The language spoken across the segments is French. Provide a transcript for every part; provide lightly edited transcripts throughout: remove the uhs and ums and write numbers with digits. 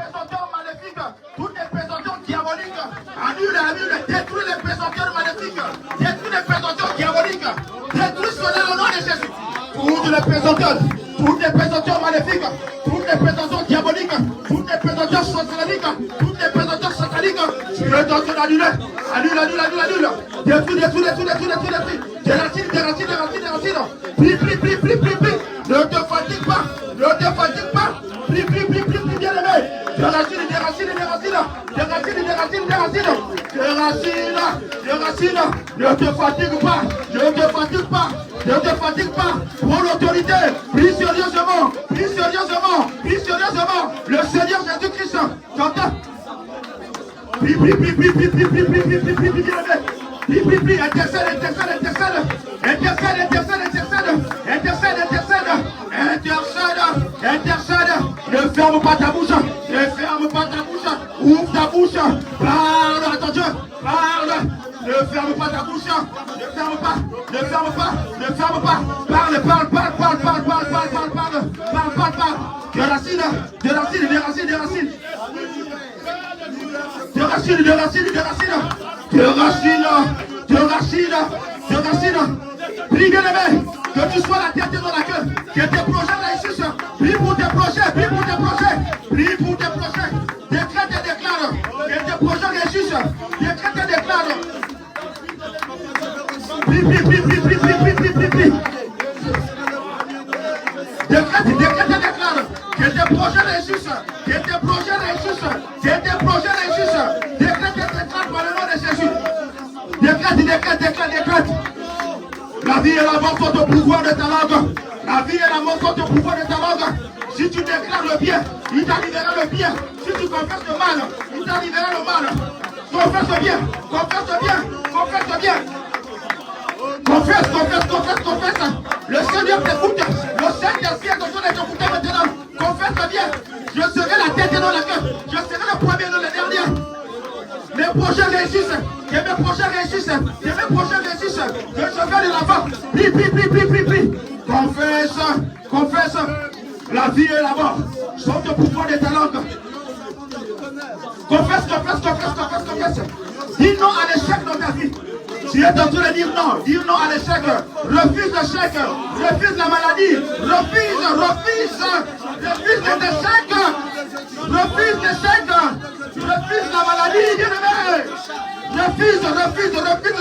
présenteurs maléfiques, toutes les présenteurs diaboliques, annule, détruis les présenteurs maléfiques, détruis les présenteurs diaboliques, détruis cela au nom de Jésus. Toutes les présenteurs maléfiques, toutes les présenteurs diaboliques, toutes les présenteurs sataniques, toutes les présenteurs sataniques, je veux t'entendre annuler, annule, détruis, déracine, prie, ne te fatigue pas, prie, bien aimé, déracine, ne te fatigue pas, pour l'autorité, prie sérieusement, le Seigneur Jésus-Christ, t'entends? Prie, intercède, ne ferme pas ta bouche, ouvre ta bouche, parle à ton Dieu, parle, ne ferme pas ta bouche, ne ferme pas, parle, déracine, prie bien aimé, que tu sois la tête dans la queue, que tes projets réussissent, prie pour tes projets, décrète et déclare, que tes projets réussissent, décrète et déclare, prie, décrète et déclare, que tes projets réussissent, décrète et déclare par le nom de Jésus, décrète. La vie et la mort sont au pouvoir de ta langue. Si tu déclares le bien, il t'arrivera le bien. Si tu confesses le mal, il t'arrivera le mal. Confesse bien. Confesse. Le Seigneur t'écoute. Le Saint-Esprit est en train de t'écouter maintenant. Confesse bien. Je serai la tête dans la queue. Je serai le premier dans le dernier. Mes projets réussissent. Que je vais de l'avant. Prie. Confesse. La vie et la mort sont au pouvoir de ta langue. Confesse. Dis non à l'échec dans ta vie. Tu es en train de dire non à l'échec. Refuse l'échec. Refuse la maladie. Refuse l'échec. Refuse la maladie. Refuse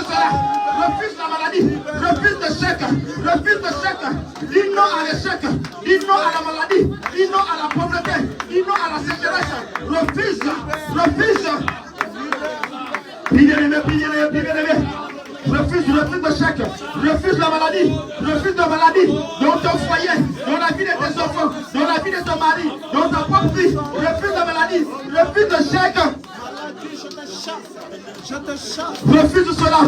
cela. Refuse la maladie. Refuse l'échec. Dis non à l'échec. Dis non à la maladie. Dis non à la pauvreté. Dis non à la sécheresse. Refuse. Prie bien-aimé. Refuse l'échec. Refuse la maladie. Dans ton foyer, dans la vie de tes enfants, dans la vie de ton mari, dans ta propre vie. Refuse la maladie. Refuse l'échec. Refuse cela.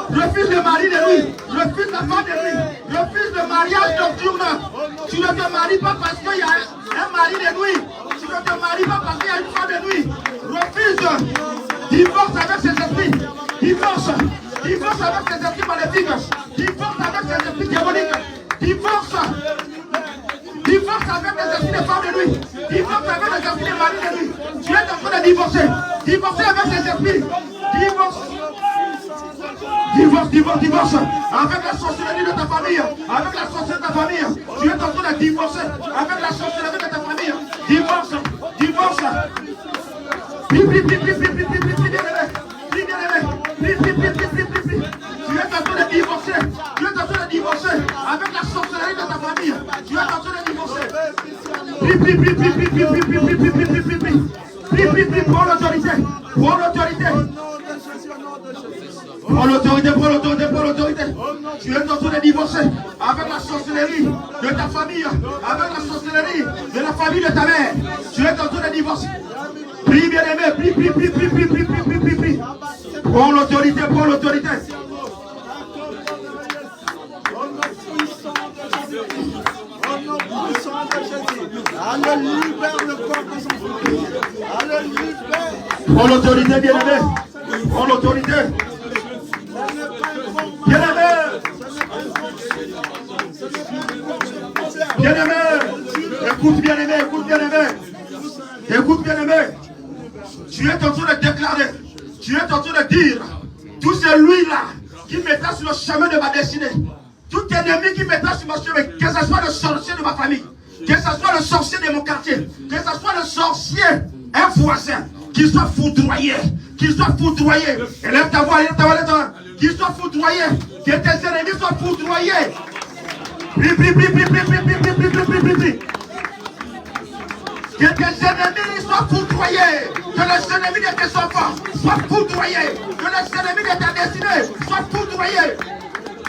Refuse le mari de nuit. Refuse la femme de nuit. Refuse le mariage nocturne. Tu ne te maries pas parce qu'il y a un mari de nuit. Tu ne te maries pas parce qu'il y a une femme de nuit. Refuse. Divorce avec ces esprits. Divorce avec ces esprits maléfiques. Divorce avec ces esprits diaboliques. Divorce avec les esprits de femmes de nuit. Divorce avec les esprits de mari de nuit. Tu es en train de divorcer. Divorcer avec ces esprits. Divorce. Avec la sorcellerie de ta famille. Tu es en train de divorcer avec la sorcellerie de ta famille. Divorce. Prie, bien aimé. Tu es en train de divorcer avec la sorcellerie de ta famille. Tu es en train de divorcer. Prie pour l'autorité. Tu es en train de divorcer avec la sorcellerie de ta famille, avec la sorcellerie de la famille de ta mère. Tu es en train de divorcer. Prie bien aimé, prie. Prends l'autorité. Allez, libère le corps de son fils. Allez, libère. Prends l'autorité, bien-aimé. Prends l'autorité. Bien-aimé. Bien-aimé. Écoute, bien-aimé. Écoute, bien-aimé. Tu es en train de déclarer. Tu es en train de dire. Tout celui-là qui mettra sur le chemin de ma destinée. Tout ennemi qui mettra sur mon chemin. Que ce soit le sorcier de ma famille. Que ce soit le sorcier de mon quartier. Que ce soit le sorcier, un voisin. Qu'il soit foudroyé. Qu'il soit foudroyé. Élève ta voix, élève ta voix, élève ta voix. Qu'il soit foudroyé. Que tes ennemis soient foudroyés. Prie, prie, prie, prie, prie, prie, prie, prie, prie, prie, prie, prie. Que tes ennemis soient foudroyés. Que les ennemis de tes enfants soient foudroyés. Que les ennemis de ta destinée soient foudroyés.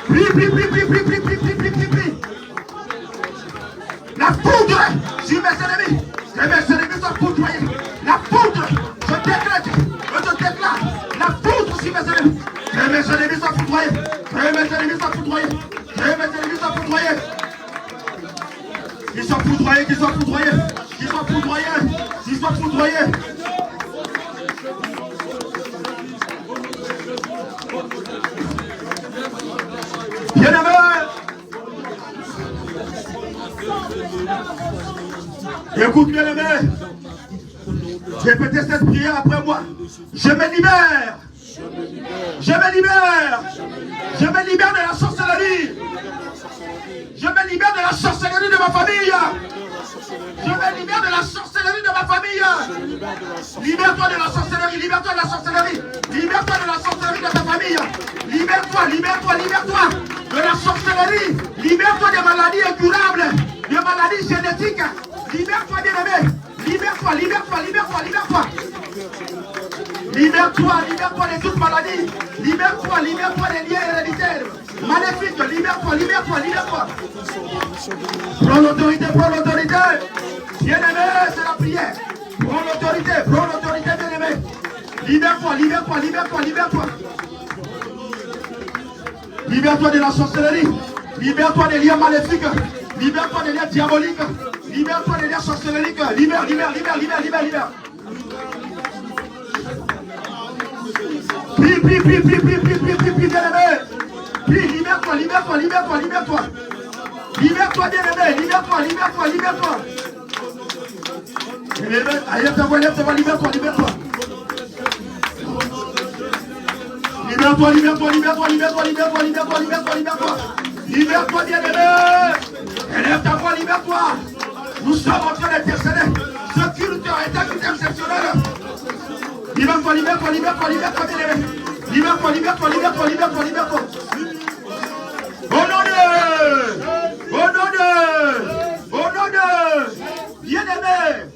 Prie, prie, prie, prie, prie, prie, prie, prie, prie, prie, prie. La foudre sur mes ennemis. Que mes ennemis soient foudroyés. La foudre, je décrète, je déclare. La foudre sur mes ennemis. Que mes ennemis soient foudroyés. Que mes ennemis soient foudroyés. Que mes ennemis soient foudroyés. Qu'ils soient foudroyés, qu'ils soient foudroyés. Qu'ils soient foudroyés. Qu'ils soient foudroyés. Bien-aimé. Écoute, bien-aimé. Répétez cette prière après moi. Je me libère. Je me libère. Je me libère de la sorcellerie. Je me libère de la sorcellerie de ma famille. Je me libère de la sorcellerie de ma famille. Libère-toi de la sorcellerie. Libère-toi de la sorcellerie. Libère-toi de la sorcellerie de ta famille. Libère-toi, libère-toi, libère-toi de la sorcellerie. Libère-toi des maladies incurables, des maladies génétiques. Libère-toi, bien-aimé. Libère-toi, libère-toi, libère-toi, libère-toi. Libère-toi, libère-toi de toute maladie. Libère-toi, libère-toi des liens héréditaires. Maléfiques, libère-toi, libère-toi, libère-toi. Prends l'autorité, prends l'autorité. Bien-aimé, c'est la prière. Prends l'autorité, bien-aimé. Libère-toi, libère-toi, libère-toi, libère-toi. Libère-toi de la sorcellerie. Libère-toi des liens maléfiques. Libère-toi des liens diaboliques. Libère-toi des liens sorcelleriques. Libère, libère, libère, libère, libère, libère. Prie, prie, prie, prie, prie, prie, prie, prie, prie, bien-aimé. Prie, libère-toi, libère-toi, libère-toi, libère-toi. Libère-toi, bien-aimé, libère-toi, libère-toi, libère-toi. Lève ta voix, libère-toi, libère-toi. Libère-toi, libère-toi, libère-toi, libère-toi, libère-toi, libère-toi, libère-toi, libère-toi. Libère-toi, bien-aimé. Élève ta voix, libère-toi. Nous sommes en train d'intercéder. Ce culte est un culte exceptionnel. Libère-toi, libère-toi, libère-toi, libère-toi, bien-aimé. Libère-toi, libère-toi, libère-toi, libère-toi, libère-toi. Au nom de bien-aimé,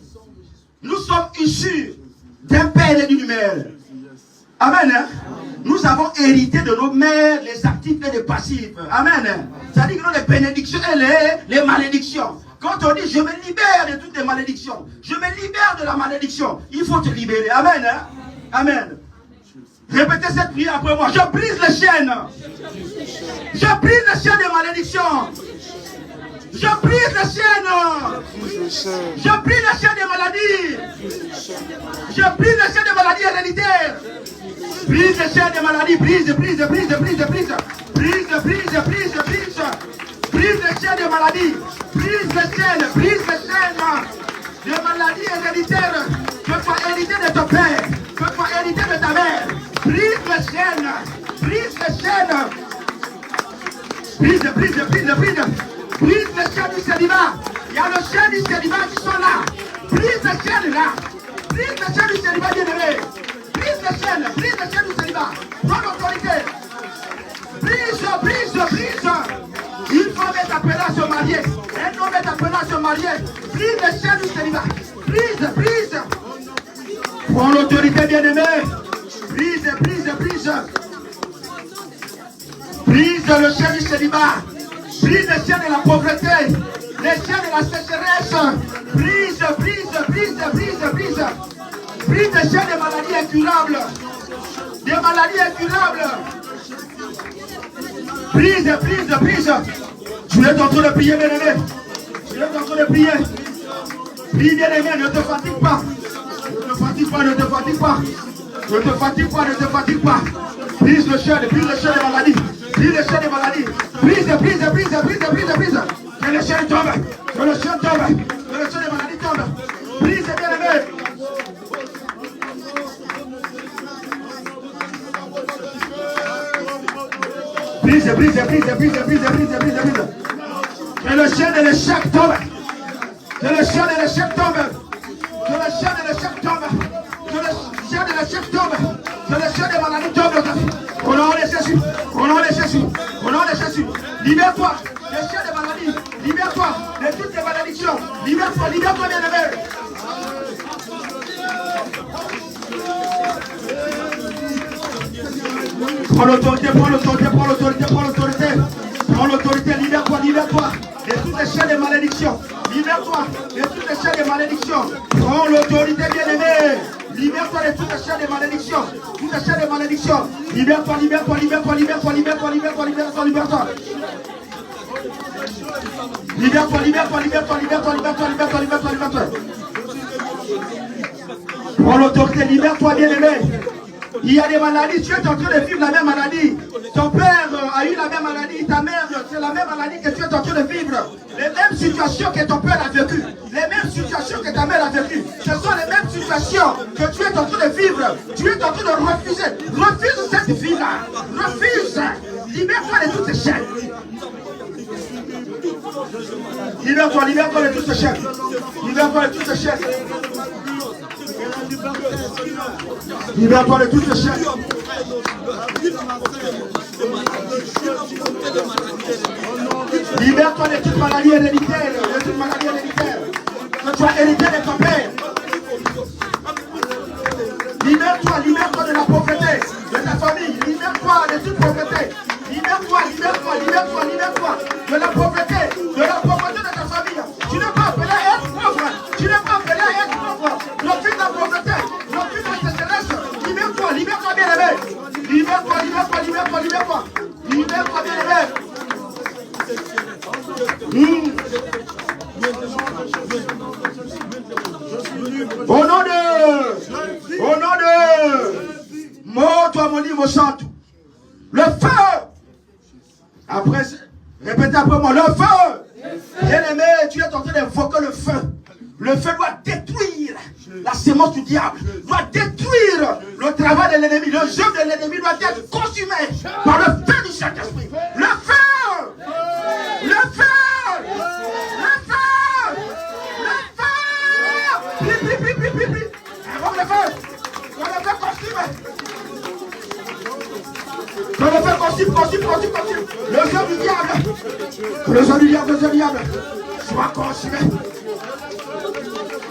nous sommes issus d'un père et d'une mère. Amen. Hein? Nous avons hérité de nos mères les actifs et les passifs. Amen. C'est-à-dire que nous les bénédictions et les malédictions. Quand on dit je me libère de toutes les malédictions, je me libère de la malédiction, il faut te libérer. Amen. Hein? Amen. Répétez cette prière après moi. Je brise les chaînes. Je brise les chaînes de malédiction. Je brise les chaînes. Je brise les chaînes de maladies. Je brise les chaînes de maladies héréditaires. Brise les chaînes de maladies. Brise, brise, brise, brise, brise. Brise, brise, brise, brise. Brise les chaînes de maladies. Brise les chaînes. Brise les chaînes de maladies héréditaires. Que soit hérité de ton père. Que soit hérité de ta mère. Brise les chaînes. Brise les chaînes. Brise, brise, brise, brise. Brise les chaînes du célibat. Il y a les chaînes du célibat qui sont là. Brise les chaînes là. Brise les chaînes du célibat, bien-aimé. Brise les chaînes du célibat. Prends l'autorité. Brise, brise, brise. Une femme est appelée à se marier. Un homme est appelé à se marier. Brise les chaînes du célibat. Brise, brise. Prends l'autorité, bien-aimé. Brise, brise, brise. Brise le chien du célibat. Brise le chien de la pauvreté. Les chiens de la sécheresse. Brise, brise, brise, brise, brise. Brise les chiens des maladies incurables. Des maladies incurables. Brise, brise, brise. Tu es en train de prier, bien-aimé. Tu es en train de prier. Prie, bien-aimé, ne te fatigue pas. Ne te fatigue pas, ne te fatigue pas. Ne te fatigue pas, ne te fatigue pas. Brise le chien des maladies. Brise le chien des maladies. Brise, brise, brise, brise, brise, brise. Que le chien tombe. Que le chien tombe. Que le chien des maladies tombe. Brise, bien-aimé. brise, brise, brise, brise, brise, brise, brise, brise. Que le chien de l'échec tombe. Que le chien de l'échec tombe. Que le chien de l'échec tombe. Que le chien de l'échec tombe. Que le chien de maladie tombe. Au nom de Jésus. Au nom de Jésus. Au nom de Jésus. Libère-toi. Le chien de maladie. Libère-toi de toutes les malédictions. Libère-toi, libère-toi, bien-aimé. Prends l'autorité, prends l'autorité, prends l'autorité, prends l'autorité. Prends l'autorité, libère-toi, libère-toi de toutes les chaînes de malédiction. Libère-toi de toutes les chaînes de malédiction. Prends l'autorité, bien-aimé. Libère-toi de toutes les chaînes de malédiction. Toutes les chaînes de malédiction. Libère-toi, libère-toi, libère-toi, libère-toi, libère-toi, libère-toi, libère-toi, libère-toi. Libère-toi, libère-toi, libère-toi, libère-toi, libère-toi, libère-toi, libère-toi, libère-toi. Prends l'autorité, libère-toi, bien-aimé. Il y a des maladies, tu es en train de vivre la même maladie. Ton père a eu la même maladie, ta mère, c'est la même maladie que tu es en train de vivre. Les mêmes situations que ton père a vécues, les mêmes situations que ta mère a vécues. Ce sont les mêmes situations que tu es en train de vivre. Tu es en train de refuser. Refuse cette vie-là. Refuse. Libère-toi de toutes ces chaînes. Libère-toi, libère-toi de toutes ces chaînes. Libère-toi de toutes ces chaînes. Libère-toi de toutes ces chaînes. Libère-toi de toute maladie héréditaire. De toute maladie héréditaire. Que tu as hérité de ton père. Libère-toi, libère-toi de la pauvreté de ta famille. Libère-toi de toute pauvreté. Libère-toi, libère-toi, libère-toi, libère-toi de la pauvreté de ta famille. Tu n'es pas appelé à être pauvre. Tu n'es pas appelé à être pauvre. Refuse la pauvreté. Refuse la sécheresse. Libère-toi, libère-toi, bien-aimé. Libère-toi, libère-toi, libère-toi, libère-toi. Libère-toi, bien-aimé. Au nom de toi mon livre chante. Le feu. Après, répétez après moi, le feu. Bien-aimé, tu es en train d'invoquer le feu. Le feu doit détruire la sémence du diable, doit détruire le travail de l'ennemi. Le jeu de l'ennemi doit être consumé par le feu du Saint-Esprit. Le feu! Le feu! Le feu! Le feu! Pli. Invoque le feu! Que le feu consume! Que le feu consume! Le jeu du diable! Que le jeu du diable soit consumé!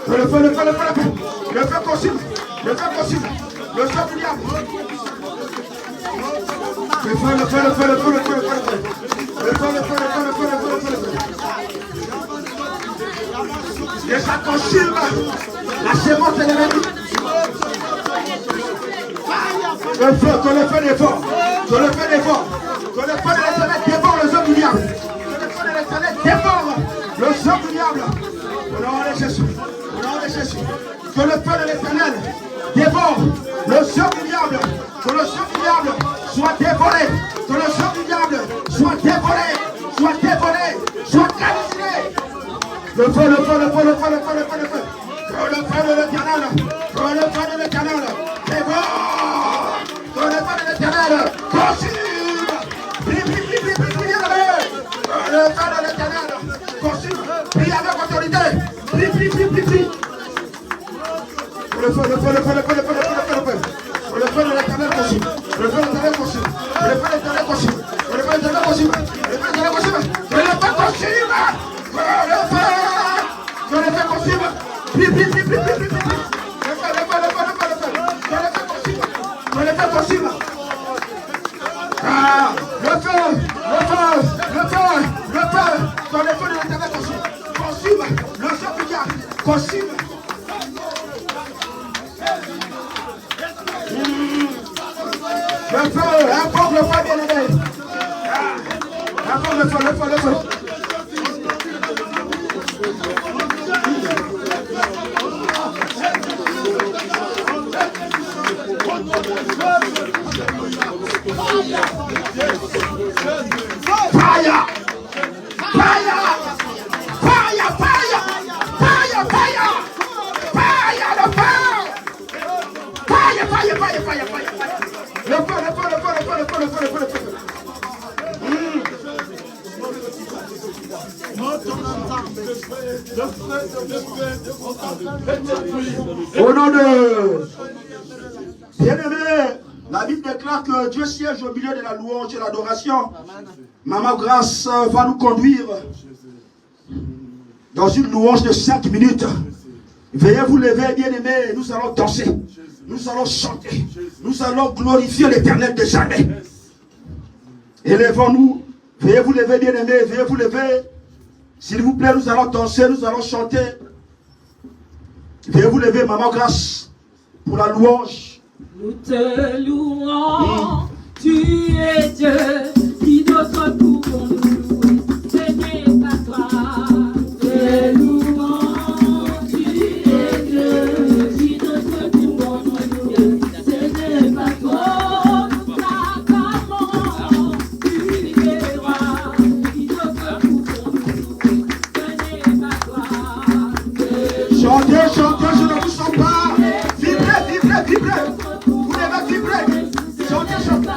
Le feu consume, le feu consume, le feu du diable. Le feu. Et ça consume la sémence de l'ennemi. Le feu, que le feu dévore, que le feu de l'éternel dévore le jeu du diable. Que le feu de l'éternel dévore le jeu du diable. Au nom de Jésus. Que le feu de l'éternel dévore le sang du diable. Que le sang du diable soit dévoré. Que le sang du diable soit dévoré. Soit calciné. Le feu. Que le feu de l'éternel dévore. Que le feu de l'éternel consume. Que le feu de l'éternel consume. Prie avec autorité. Prie. Le feu de l'éternel consume. Le feu de l'éternel consume. Le feu de l'éternel consume. Le feu de l'éternel consume. Le feu de l'éternel consume. Que le feu consume. Que le feu consume. Prie. Le feu consume. Que le feu consume. Ah, le feu. Que le feu de l'éternel consume. Consume le sang du diable. Consume. Le feu, invoque le feu, bien-aimé. Invoque le feu. Fire! Le feu. Au nom de... Bien-aimé, la Bible déclare que Dieu siège au milieu de la louange et de l'adoration. Maman Grâce va nous conduire dans une louange de 5 minutes. Veuillez vous lever, bien-aimés, nous allons danser. Nous allons chanter. Nous allons glorifier l'Éternel de jamais. Élevons-nous. Veuillez vous lever, bien-aimés. Veuillez vous lever. S'il vous plaît, nous allons danser. Nous allons chanter. Veuillez vous lever, Maman Grâce, pour la louange. Nous te louons. Tu es Dieu. Qui d'autre pouvons-nous louer? Ce n'est pas toi. Te louons. Tu es Dieu. Qui d'autre pouvons-nous louer? Ce n'est pas toi. T'acclamons. Tu es roi. Qui d'autre pouvons-nous louer? Ce n'est pas toi. Chantez, chantez, je ne vous sens pas. Vibrez, vibrez, vibrez. Vous devez vibrer. Chantez, chantez.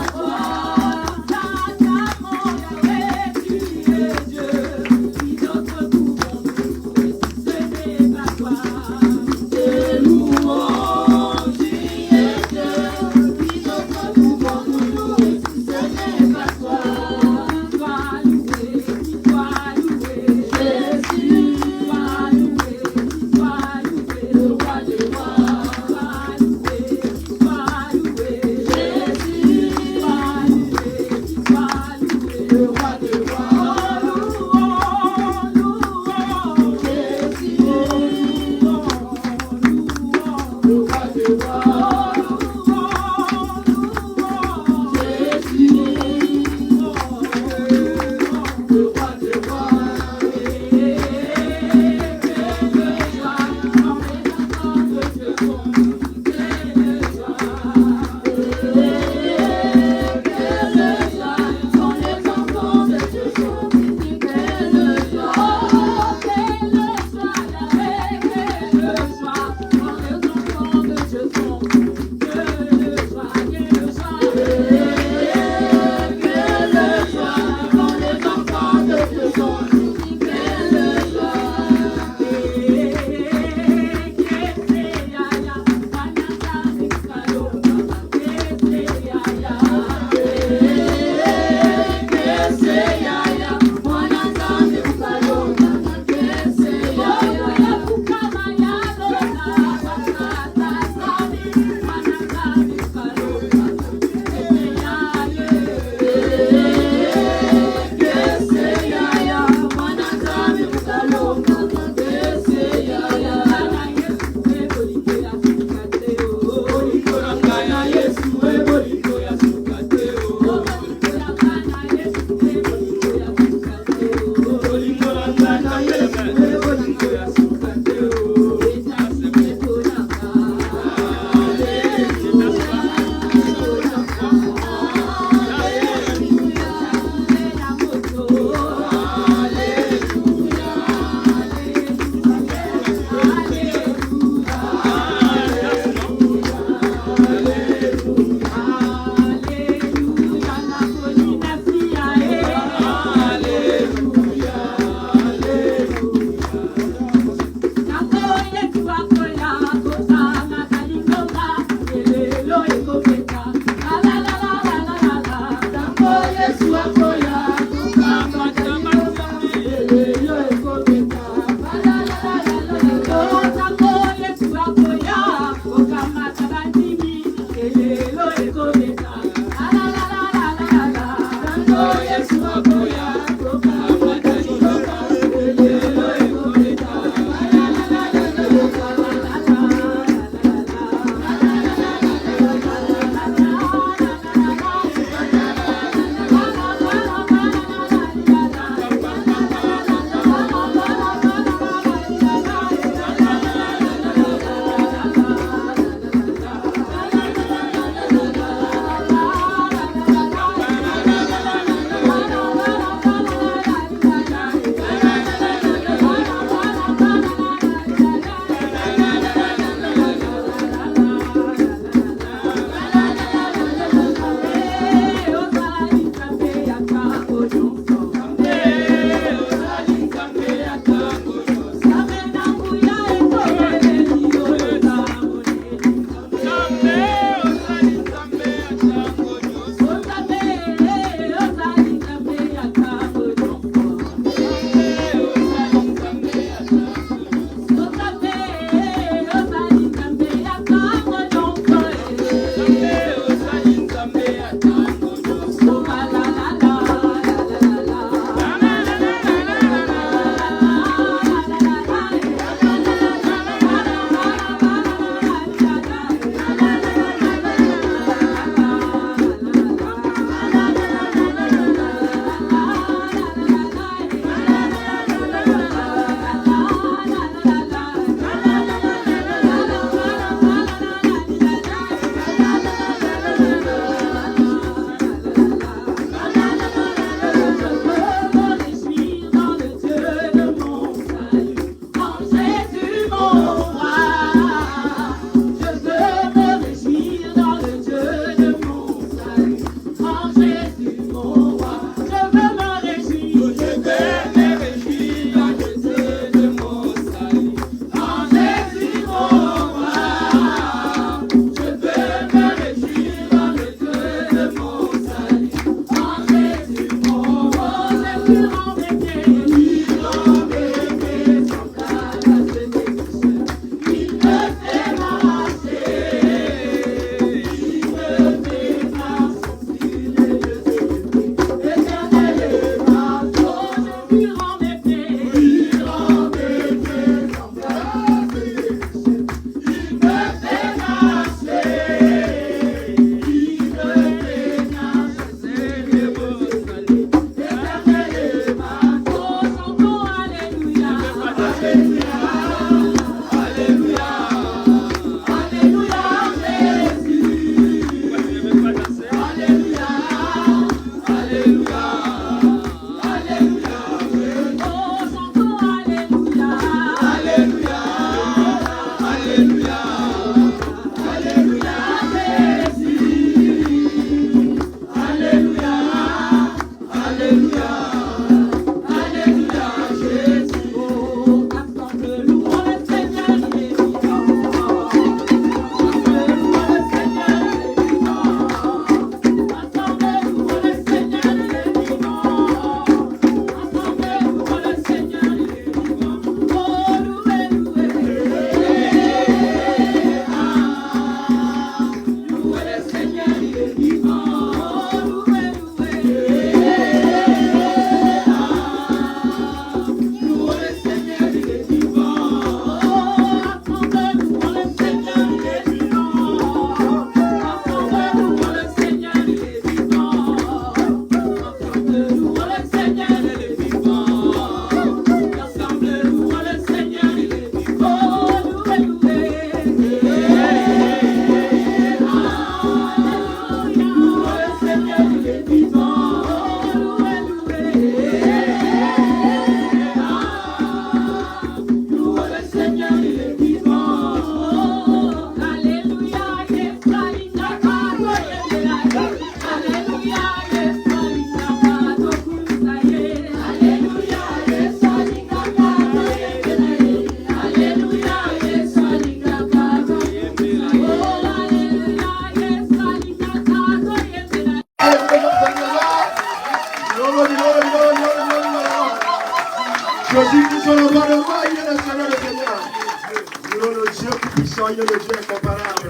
le Dieu puissant, il est le Dieu incomparable.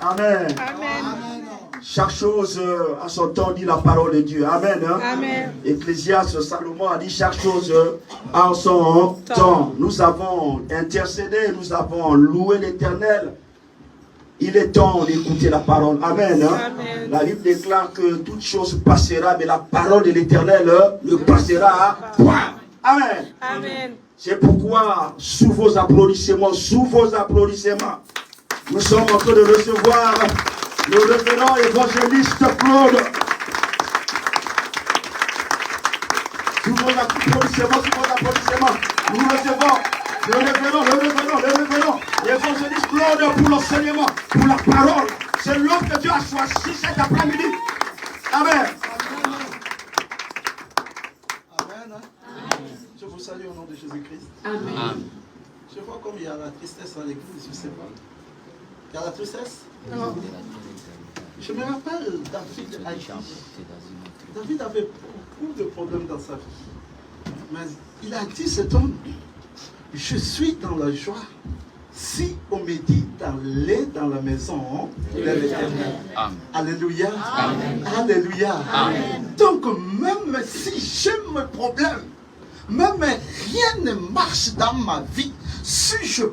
Amen. Amen. Chaque chose à son temps dit la parole de Dieu. Amen. Hein? Amen. Ecclésiaste, Salomon a dit chaque chose en son temps. Nous avons intercédé, nous avons loué l'Éternel. Il est temps d'écouter la parole. Amen. Hein? Amen. La Bible déclare que toute chose passera, mais la parole de l'Éternel ne passera point. Amen. Amen. C'est pourquoi, sous vos applaudissements, nous sommes en train de recevoir le révérend évangéliste Claude. Sous vos applaudissements, nous recevons le révérend évangéliste Claude pour l'enseignement, pour la parole. C'est l'homme que Dieu a choisi cet après-midi. Amen. Amen. Je vous salue au nom de Jésus-Christ. Amen. Je vois comme il y a la tristesse à l'église, je ne sais pas. Il y a la tristesse? Non. Je me rappelle David Haïti. David avait beaucoup de problèmes dans sa vie. Mais il a dit cet homme, je suis dans la joie si on me dit d'aller dans la maison de l'Éternel. Alléluia. Amen. Alléluia. Amen. Donc même si j'ai mes problèmes, même rien ne marche dans ma vie, si je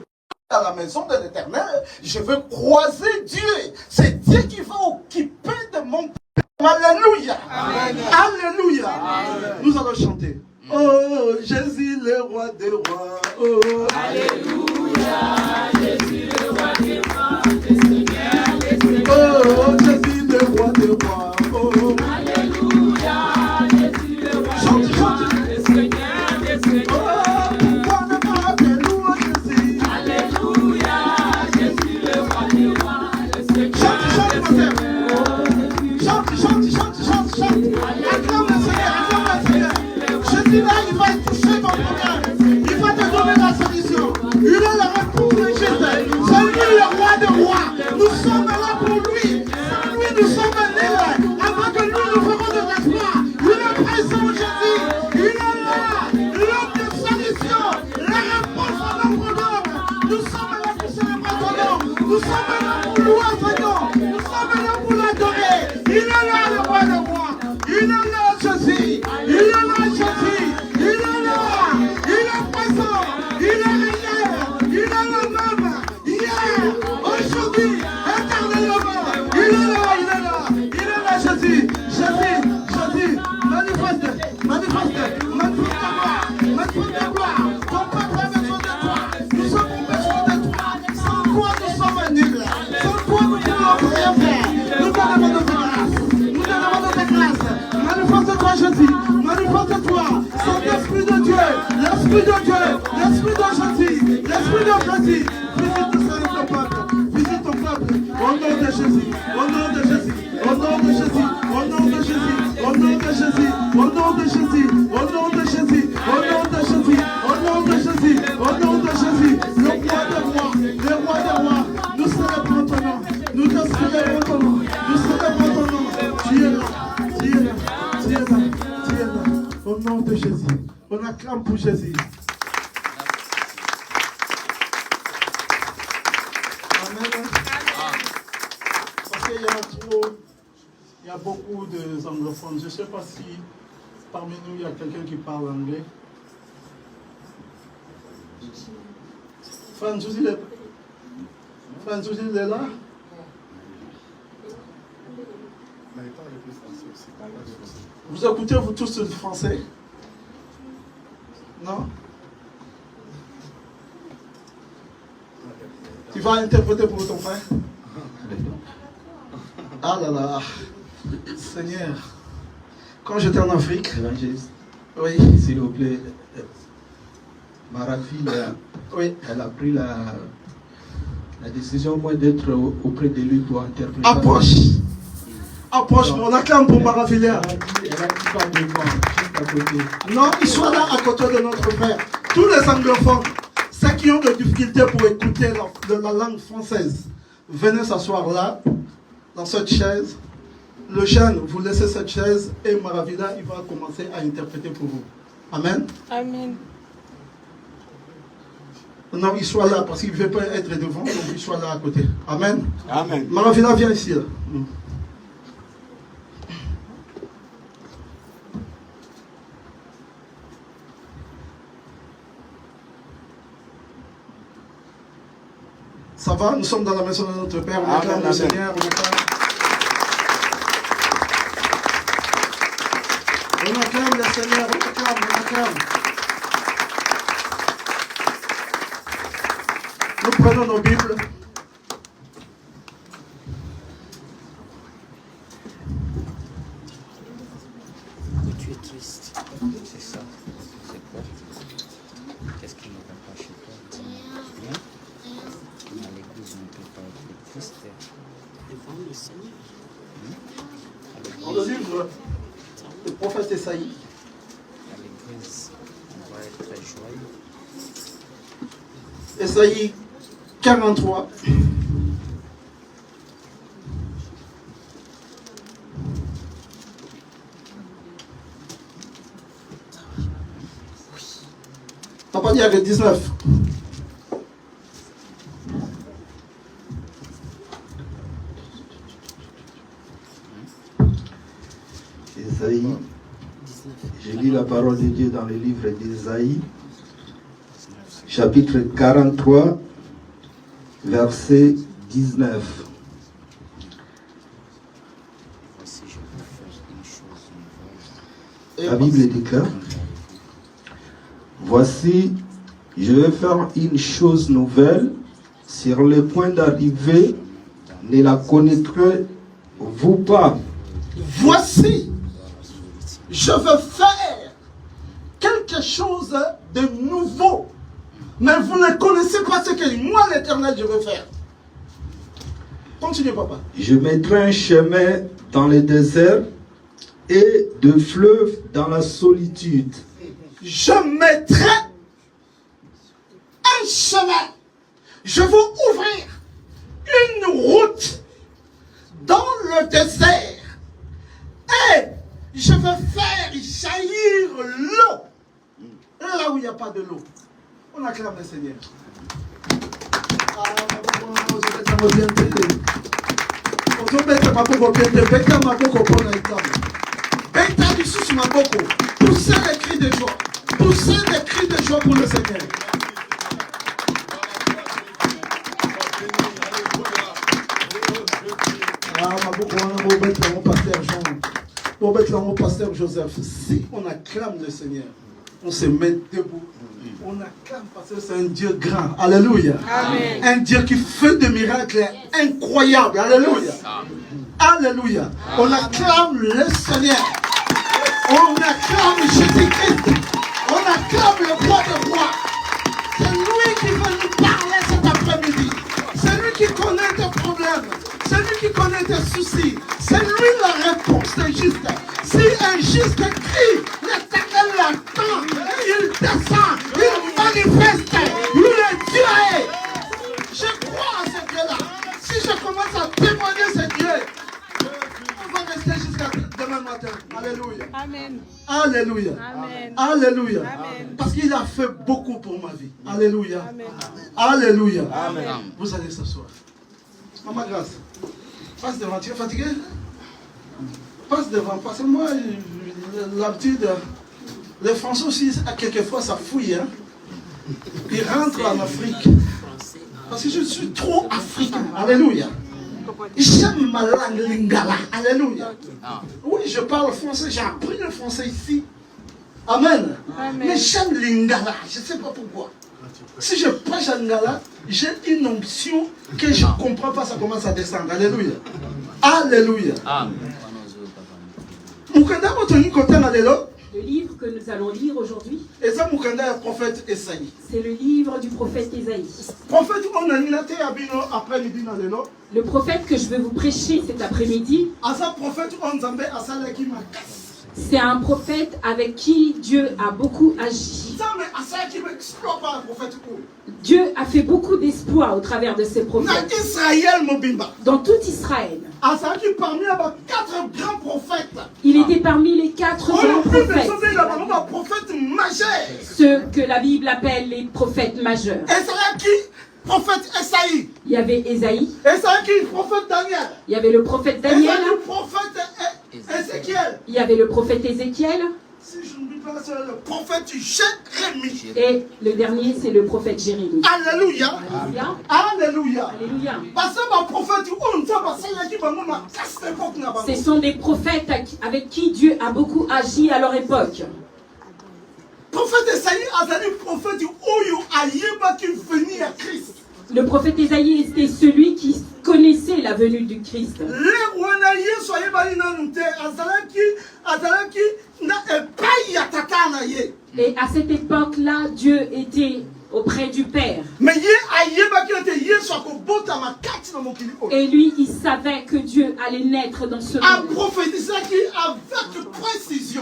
dans la maison de l'Éternel, je veux croiser Dieu. C'est Dieu qui va occuper de mon problème. Alléluia. Amen. Alléluia. Amen. Nous allons chanter. Oh, Jésus le roi des rois. Oh, Alléluia, Jésus le roi des rois, le Seigneur des seigneurs. oh, Jésus le roi des rois. Oh, Alléluia, Jésus le roi des rois, le Seigneur des seigneurs. oh, pourquoi ne pas appeler louer Jésus? Alléluia, Jésus le roi des rois, le Seigneur des seigneurs. Chante. Acclame le Seigneur. Jésus là, il va toucher ton problème. Il va te donner la solution. Il est la réponse de Jésus. C'est lui le roi des rois. Nous sommes là pour lui. Sans lui, nous sommes libres. Avant que nous nous ferons de l'espoir. Il est présent, Jésus. Il est là. L'homme de solution. La réponse à nos problèmes. Nous sommes là pour célébrer ton nom. Nous sommes là pour louer ton nom. Nous sommes là pour l'adorer. Il est là, le roi des rois. Il est là, Jésus. Il est là, Jésus. Il est là. Il est présent. Il est réel. Il est le même. Hier, aujourd'hui, éternellement. Il est là. Il est là, Jésus. Jésus. Manifeste ta gloire. Ton peuple a besoin de toi. Nous avons besoin de toi. Sans toi, nous sommes nuls. Sans toi, nous ne pouvons rien faire. Nous te demandons ta grâce. Manifeste-toi, Jésus. Manifeste-toi. Saint-Esprit de Dieu. L'Esprit de Jésus. L'Esprit de Jésus. Visite ton peuple. Au nom de Jésus. Au nom de Jésus. Au nom de Jésus. Au nom de Jésus. Au nom de Jésus. Au nom de Jésus. Au nom de Jésus. Au nom de Jésus. Au nom de Jésus. Au nom de Jésus. Le roi des rois. Le roi des rois. Nous célébrons ton nom. Nous te célébrons ton nom. Nous célébrons ton nom. Tu es là. Tu es là. Tu es là. Tu es là. Au nom de Jésus. On acclame pour Jésus. Amen. Parce qu'il y a beaucoup de anglophones. Je ne sais pas si parmi nous il y a quelqu'un qui parle anglais. Franzouzi il est là. Vous écoutez vous tous le français? Non? Tu vas interpréter pour ton frère? Ah là là, Seigneur, quand j'étais en Afrique, oui, S'il vous plaît, ma fille, oui, elle a pris la décision moi d'être auprès de lui pour interpréter. Approche, on acclame pour Maravilla. Elle a dit pas devant, juste à côté. Non, il soit là à côté de notre frère. Tous les anglophones, ceux qui ont des difficultés pour écouter la langue française, venez s'asseoir là, dans cette chaise. Le jeune, vous laissez cette chaise et Maravilla, il va commencer à interpréter pour vous. Amen. Amen. Non, il soit là parce qu'il ne veut pas être devant, donc il soit là à côté. Amen. Amen. Maravilla, viens ici. Là. Ça va, nous sommes dans la maison de notre Père, on acclame le Seigneur, on acclame le Seigneur, on acclame. Nous prenons nos Bibles. Tu es triste. C'est ça. C'est quoi? Qu'est-ce qui ne va pas chez toi? Rien? À l'église, on ne peut pas être triste. Devant le Seigneur. Dans le livre, le prophète Esaïe. À l'église, on va être joyeux. Esaïe 43. On va dire avec 19. Esaïe. J'ai lu la parole de Dieu dans le livre d'Esaïe, chapitre 43, verset 19. Voici, je vais faire une chose nouvelle. La Bible déclare, voici, je vais faire une chose nouvelle, sur le point d'arriver, ne la connaîtrez-vous pas? Voici, je veux faire quelque chose de nouveau. Mais vous ne connaissez pas ce que moi, l'Éternel, je veux faire. Continuez, papa. Je mettrai un chemin dans le désert et de fleuves dans la solitude. Je mettrai un chemin. Je vais ouvrir une route dans le désert. Et je veux faire jaillir l'eau là où il n'y a pas de l'eau. On acclame le Seigneur. Poussez les cris de joie. Poussez les cris de joie pour le Seigneur. Mon pasteur Joseph, si on acclame le Seigneur, on se met debout. On acclame parce que c'est un Dieu grand. Alléluia. Amen. Un Dieu qui fait des miracles incroyables. Alléluia. Alléluia. On acclame le Seigneur. On acclame Jésus-Christ. On acclame le roi des rois. C'est lui qui veut nous parler cet après-midi. C'est lui qui connaît tes problèmes. C'est lui qui connaît tes soucis. C'est lui la réponse d'un juste. Si un juste crie, l'Éternel l'attend. Il descend, il manifeste, il est Dieu. Je crois à ce Dieu-là. Si je commence à témoigner ce Dieu, on va rester jusqu'à demain matin. Alléluia. Amen. Alléluia. Amen. Alléluia. Amen. Parce qu'il a fait beaucoup pour ma vie. Alléluia. Amen. Alléluia. Amen. Vous allez s'asseoir. Maman Grâce, passe devant. Tu es fatigué? Passe devant. Parce que moi, l'habitude, les Français aussi, quelquefois, ça fouille. Hein? Ils rentrent en Afrique. Parce que je suis trop africain. Alléluia. J'aime ma langue lingala. Alléluia. Oui, je parle français. J'ai appris le français ici. Amen. Amen. Mais j'aime lingala. Je ne sais pas pourquoi. Si je prêche en lingala, j'ai une onction que je ne comprends pas. Ça commence à descendre. Alléluia. Alléluia. Mukanda motoni kotana lelo. Le livre que nous allons lire aujourd'hui, Eza mukanda le prophète Esaïe. c'est le livre du prophète Ésaïe. Prophète on a ninaté abino après midi na lelo. Le prophète que je vais vous prêcher cet après-midi, Asa prophète on zambe asala ki makas. c'est un prophète avec qui Dieu a beaucoup agi. Zambe asala ki explore par prophète ou. Dieu a fait beaucoup d'espoir au travers de ces Na prophètes Israël mobimba. dans tout Israël. Asa ki parmi les 4 grands prophètes. Il était parmi les 4 On grands a plus prophètes, besoin de la prophète majeur. ceux que la Bible appelle les prophètes majeurs. Israël prophète Esaïe. Il y avait Ésaïe. Esaïe qui est le prophète Daniel. Il y avait le prophète Daniel. Esaïe le prophète Ézéchiel. Il y avait le prophète Ézéchiel. Si je n'oublie pas, c'est le prophète Jérémie. Et le dernier, c'est le prophète Jérémie. Alléluia. Alléluia. Alléluia. Alléluia. Parce que ma prophète, on ne sait pas ça, il y a qui va nous casser l'époque. Ce sont des prophètes avec qui Dieu a beaucoup agi à leur époque. Prophète Esaïe a été prophète Oyo Ayeba qui venait à Christ. Le prophète Ésaïe était celui qui connaissait la venue du Christ. Et à cette époque-là, Dieu était auprès du Père. Et lui, il savait que Dieu allait naître dans ce monde.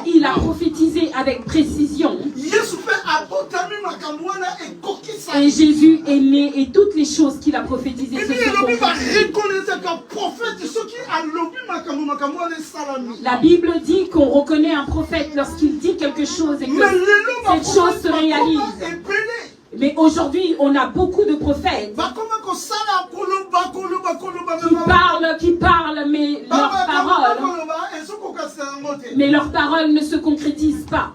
Il a prophétisé avec précision. Et Jésus est né et toutes les choses qu'il a prophétisées se sont accomplies. La Bible dit qu'on reconnaît un prophète lorsqu'il dit quelque chose et que cette chose se réalise. Mais aujourd'hui, on a beaucoup de prophètes qui parlent, mais leurs paroles ne se concrétisent pas.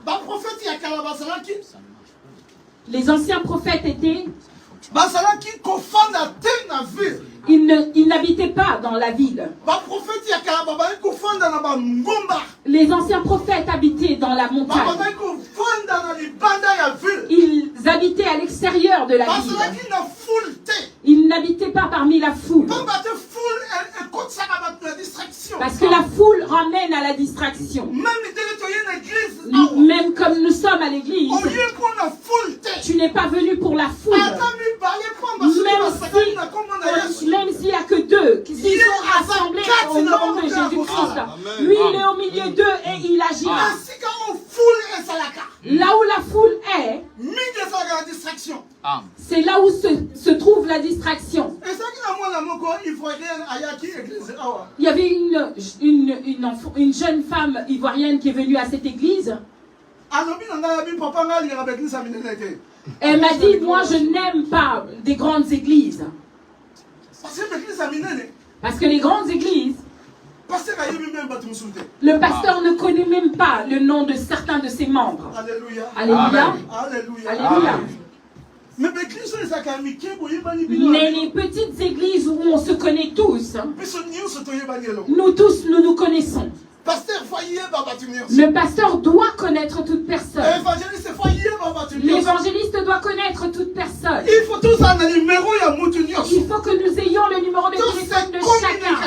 Les anciens prophètes étaient... Ils n'habitaient pas dans la ville. Les anciens prophètes habitaient dans la montagne. Ils habitaient à l'extérieur de la ville. Ils n'habitaient pas parmi la foule. Parce que la foule ramène à la distraction. Même comme nous sommes à l'église, tu n'es pas venu pour la foule. Même s'il n'y a que deux qui sont rassemblés au nom de Jésus-Christ, lui il est au milieu d'eux et il agira. Là où la foule est, c'est là où se trouve la distraction. Il y avait une jeune femme ivoirienne qui est venue à cette église. Elle m'a dit, moi je n'aime pas des grandes églises. Parce que les grandes églises, le pasteur ne connaît même pas le nom de certains de ses membres. Alléluia. Alléluia. Alléluia. Mais les petites églises où on se connaît tous, nous tous, nous nous connaissons. Le pasteur doit connaître toute personne. L'évangéliste doit connaître toute personne. Il faut que nous ayons le numéro de téléphone de chacun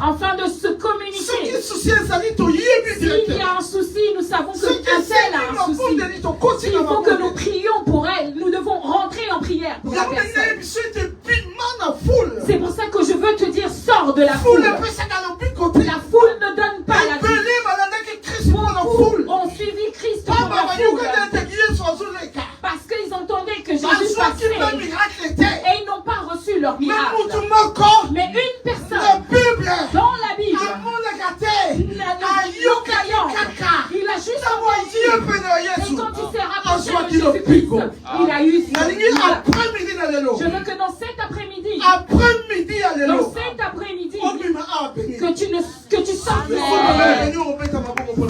afin de se communiquer. S'il y a un souci, nous savons que tel a un souci. Il faut que nous prions pour elle. Nous devons rentrer en prière pour la personne. C'est pour ça que je veux te dire, sors de la foule. La foule ne donne pas la vie. Beaucoup ont suivi Christ pour la foule parce qu'ils entendaient que Jésus passait et ils n'ont pas reçu leur miracle. Mais une personne dans la Bible, il a juste entendu, et quand il s'est rapproché de Jésus-Christ, il a eu ce miracle. Je veux que dans cet après-midi, que tu sortes, que tu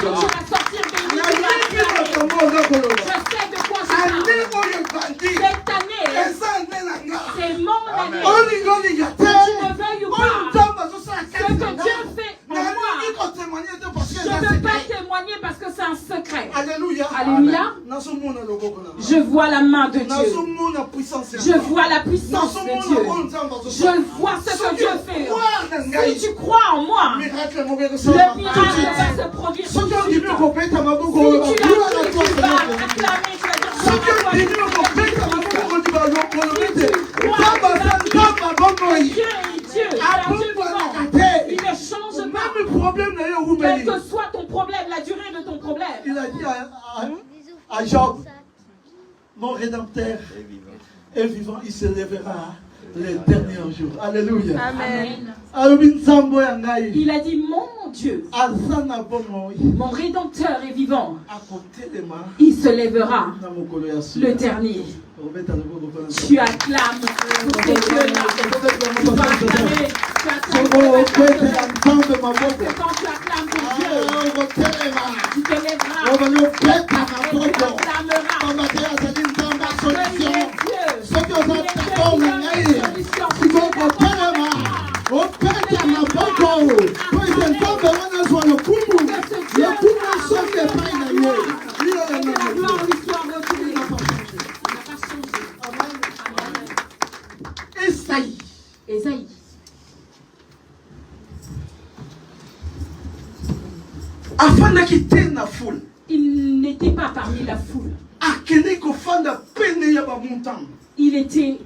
vas sortir béni. Je sais de quoi je parle. Cette année, c'est mon année. Que tu ne veuilles ou pas, ce que Dieu fait en moi, je ne veux pas témoigner parce que c'est un secret. Alléluia. Alléluia. Je vois la main de Dieu. Je vois la puissance de Dieu. Je vois ce que Dieu fait. Si tu crois en moi, le miracle va se produire tout de suite. Si tu l'as cru, tu vas acclamer, tu vas dire Dieu est Dieu. Il ne change pas. Quel que soit ton problème, la durée de ton problème. Il a dit à Job, mon rédempteur est vivant, il se lèvera les derniers jours. Alléluia. Amen. Amen. Il a dit, mon Dieu, Azana bomo. mon Rédempteur est vivant. Akotelema. Il se lèvera Na mokolo ya suka. le dernier. Robeta loboko pana. Tu acclames pour ces dieux-là. Tu vas acclamer. Tu acclames Soko pour okwete les ya nzambe maboko. Quand tu acclames ton Dieu, Okotelema. tu te lèveras Obali opeta et tu maboko. acclameras. Pamba te azali nzambe ya Parce qu'il solution. est Dieu. Soki Il oza est d'accord na Dieu, ngai. il est solution. Siko okotelema. Opeta maboko. Po ete nzambe wana azwa lokumu. Lokumu soki epai na ye. Et que la gloire lui soit retrouvée. Il n'a pas changé. Esaïe. Ésaïe. Afandaki te na foule. Il n'était pas parmi la foule. Akende kofanda pene ya bamontana. Il était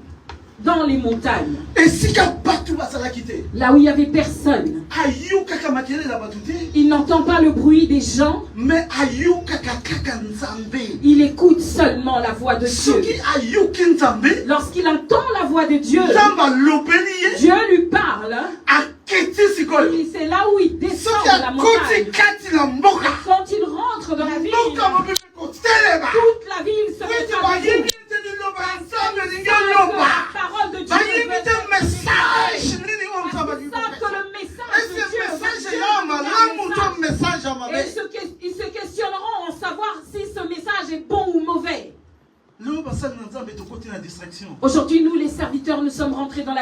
dans les montagnes, Esika batu bazalaki te. là où il n'y avait personne. Ayokaka makelele ya batu te. Il n'entend pas le bruit des gens. Mais ayokaka kaka nzambe. Il écoute seulement la voix de Dieu. Soki ayoki nzambe. Lorsqu'il entend la voix de Dieu, Nzambe alobeli ye. Dieu lui parle. Aketi sikoyo. Et c'est là où il descend Soki de la akoti montagne. kati na mboka. Quand il rentre dans la ville, Mboka mobimbi kotelema. toute la ville se Wete met à bayebi debout. ete liloba ya nzambe lingi La oloba. parole de Dieu Bayebi veut te message nini oyo nzambe Ils savent que le message Est-ce de Dieu que message veut ya dire malamu un to message. message ya Et mabe? ils se questionneront en savoir si ce message est bon ou mauvais. Lelo basali na nzambe tokoti na distraction. Aujourd'hui, nous, les serviteurs, nous sommes rentrés dans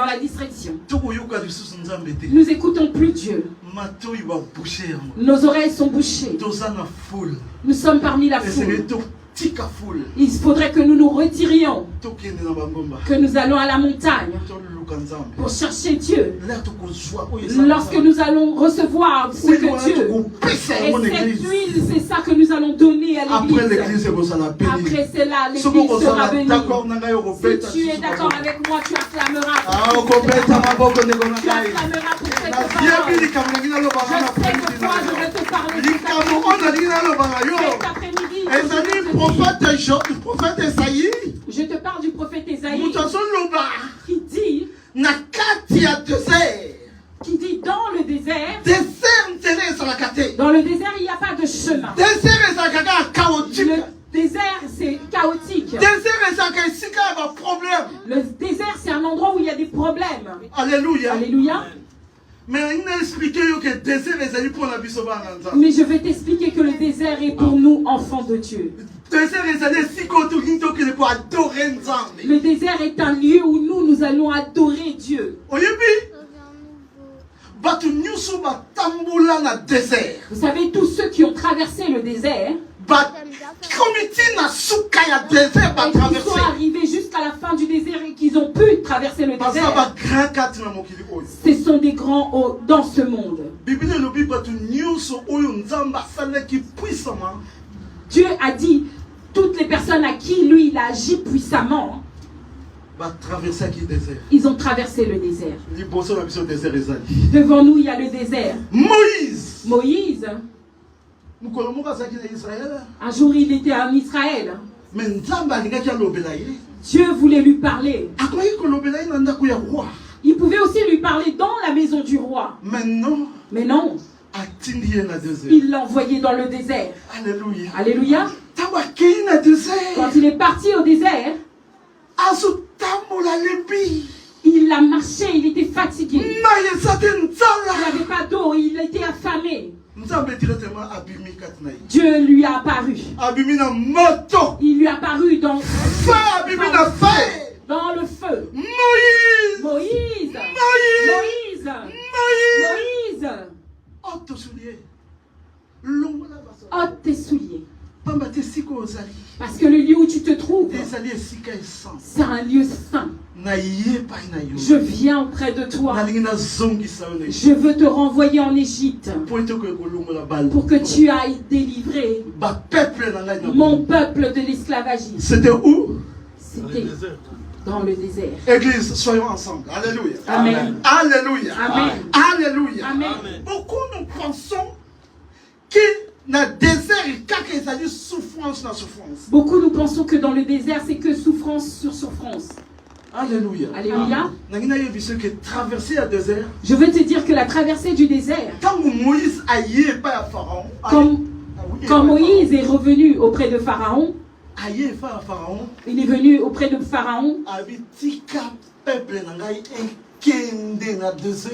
la distraction. Tokoyoka lisusu nzambe te. Nous écoutons plus Dieu. Matoi babouche yango. Nos oreilles sont bouchées. Toza na foule. Nous sommes parmi la Esenge foule. totika foule. Il faudrait que nous nous retirions, Tokende na bangomba. que nous allons à la montagne Toluka nzambe. pour chercher Dieu. Là tokozwa oyo ezala Lorsque nzambe. nous allons recevoir ce Oui, que voilà, Dieu... tokopesa Et yango na cette église. huile, c'est ça que nous allons donner à Après l'église. l'église ekozala béni. Après cela, Soko l'église sera kozala bénie. d'accord na ngai okobeta. Si tu es d'accord avec moi, tu acclameras. Ah okobeta maboko ndeko na Tu ngai. acclameras pour cette Nayebi parole. likambo nalingi naloba Je nga na sais que toi, je politique. vais te parler cet Likambo oyo nalingi naloba na yo. après-midi. ezali prophète Esaïe. Je te parle du prophète Ésaïe Moto azoloba qui dit na kati ya désert. dans le désert, Désert nzela ezalaka te. dans le désert, il n'y a pas de chemin. Désert ezalaka kaka chaotique. Le désert, c'est chaotique. Désert ezalaka esika ya baproblème. Le désert, c'est un endroit où il y a des problèmes. Alléluia. Alléluia. Mais il n'a expliqué que désert ezali pour la biso bana nzambe. Mais je vais t'expliquer que le désert est pour nous, enfants de Dieu. Désert ezali esika oyo tolingi tokende pour adorer nzambe. Le désert est un lieu où nous allons adorer Dieu. Oyebi bato nyonso batambola na désert. Vous savez, tous ceux qui ont traversé le désert, Bakomiti na suka ya désert et qui sont batraverse. arrivés jusqu'à la fin du désert et qu'ils ont pu traverser le Baza désert, ba grand kati na mokili oyo. ce sont des grands hauts dans ce monde. Bible elobi bato nyonso oyo nzambe asalaki puissamment Dieu a dit, toutes les personnes à qui lui il a agi puissamment, batraversaki désert. ils ont traversé le désert. Liboso na biso désert ezali. Devant nous, il y a le désert. Moïse Moïse, mokolo moko azalaki na Israël. un jour il était en Israël. Mais nzambe alingaki alobela ye. Dieu voulait lui parler. Akoki kolobela ye na ndako ya roi. Il pouvait aussi lui parler dans la maison du roi. Mais non, Mais non, atindi ye na désert. il l'a envoyé dans le désert. Alléluia. Alléluia. Ntango akei na désert. Quand il est parti au désert, azotambola lebi. il a marché, il était fatigué. Mai eza te Il nzala. n'avait pas d'eau, il était affamé. Nzambe directement abimi kati na ye. Dieu lui a apparu. Abimi na moto. Il lui a apparu dans Feu abimi na feu. le feu. Moïse. Moïse, Moïse. Moïse, Moïse. Moïse, Oto soulier. Longola baso. ôte tes souliers. Pamba te siko ozali. Parce que le lieu où tu te trouves, Ezali esika essence. c'est un lieu saint. Na ye pai na yo. Je viens auprès de toi. Nalingi nazongisa yo na ye. Je veux te renvoyer en Égypte Po ete okoki kolongola bale. pour que tu ailles délivrer Ba peuple na ngai na mon peuple de l'esclavagisme. C'était où? C'était dans le désert. Église, soyons ensemble. Alléluia. Amen. Alléluia. Amen. Alléluia. Amen. Beaucoup nous pensons que dans le désert, il y a souffrance dans souffrance. Beaucoup nous pensons que dans le désert, c'est que souffrance sur souffrance. Alléluia. Alléluia. Nangina yebiso que traverser le désert. Je veux te dire que la traversée du désert, Quand Moïse a yé pas à Pharaon. quand Moïse est revenu auprès de Pharaon, A yé pas à Pharaon. il est venu auprès de Pharaon, Abitika peuple nangai kende na désert.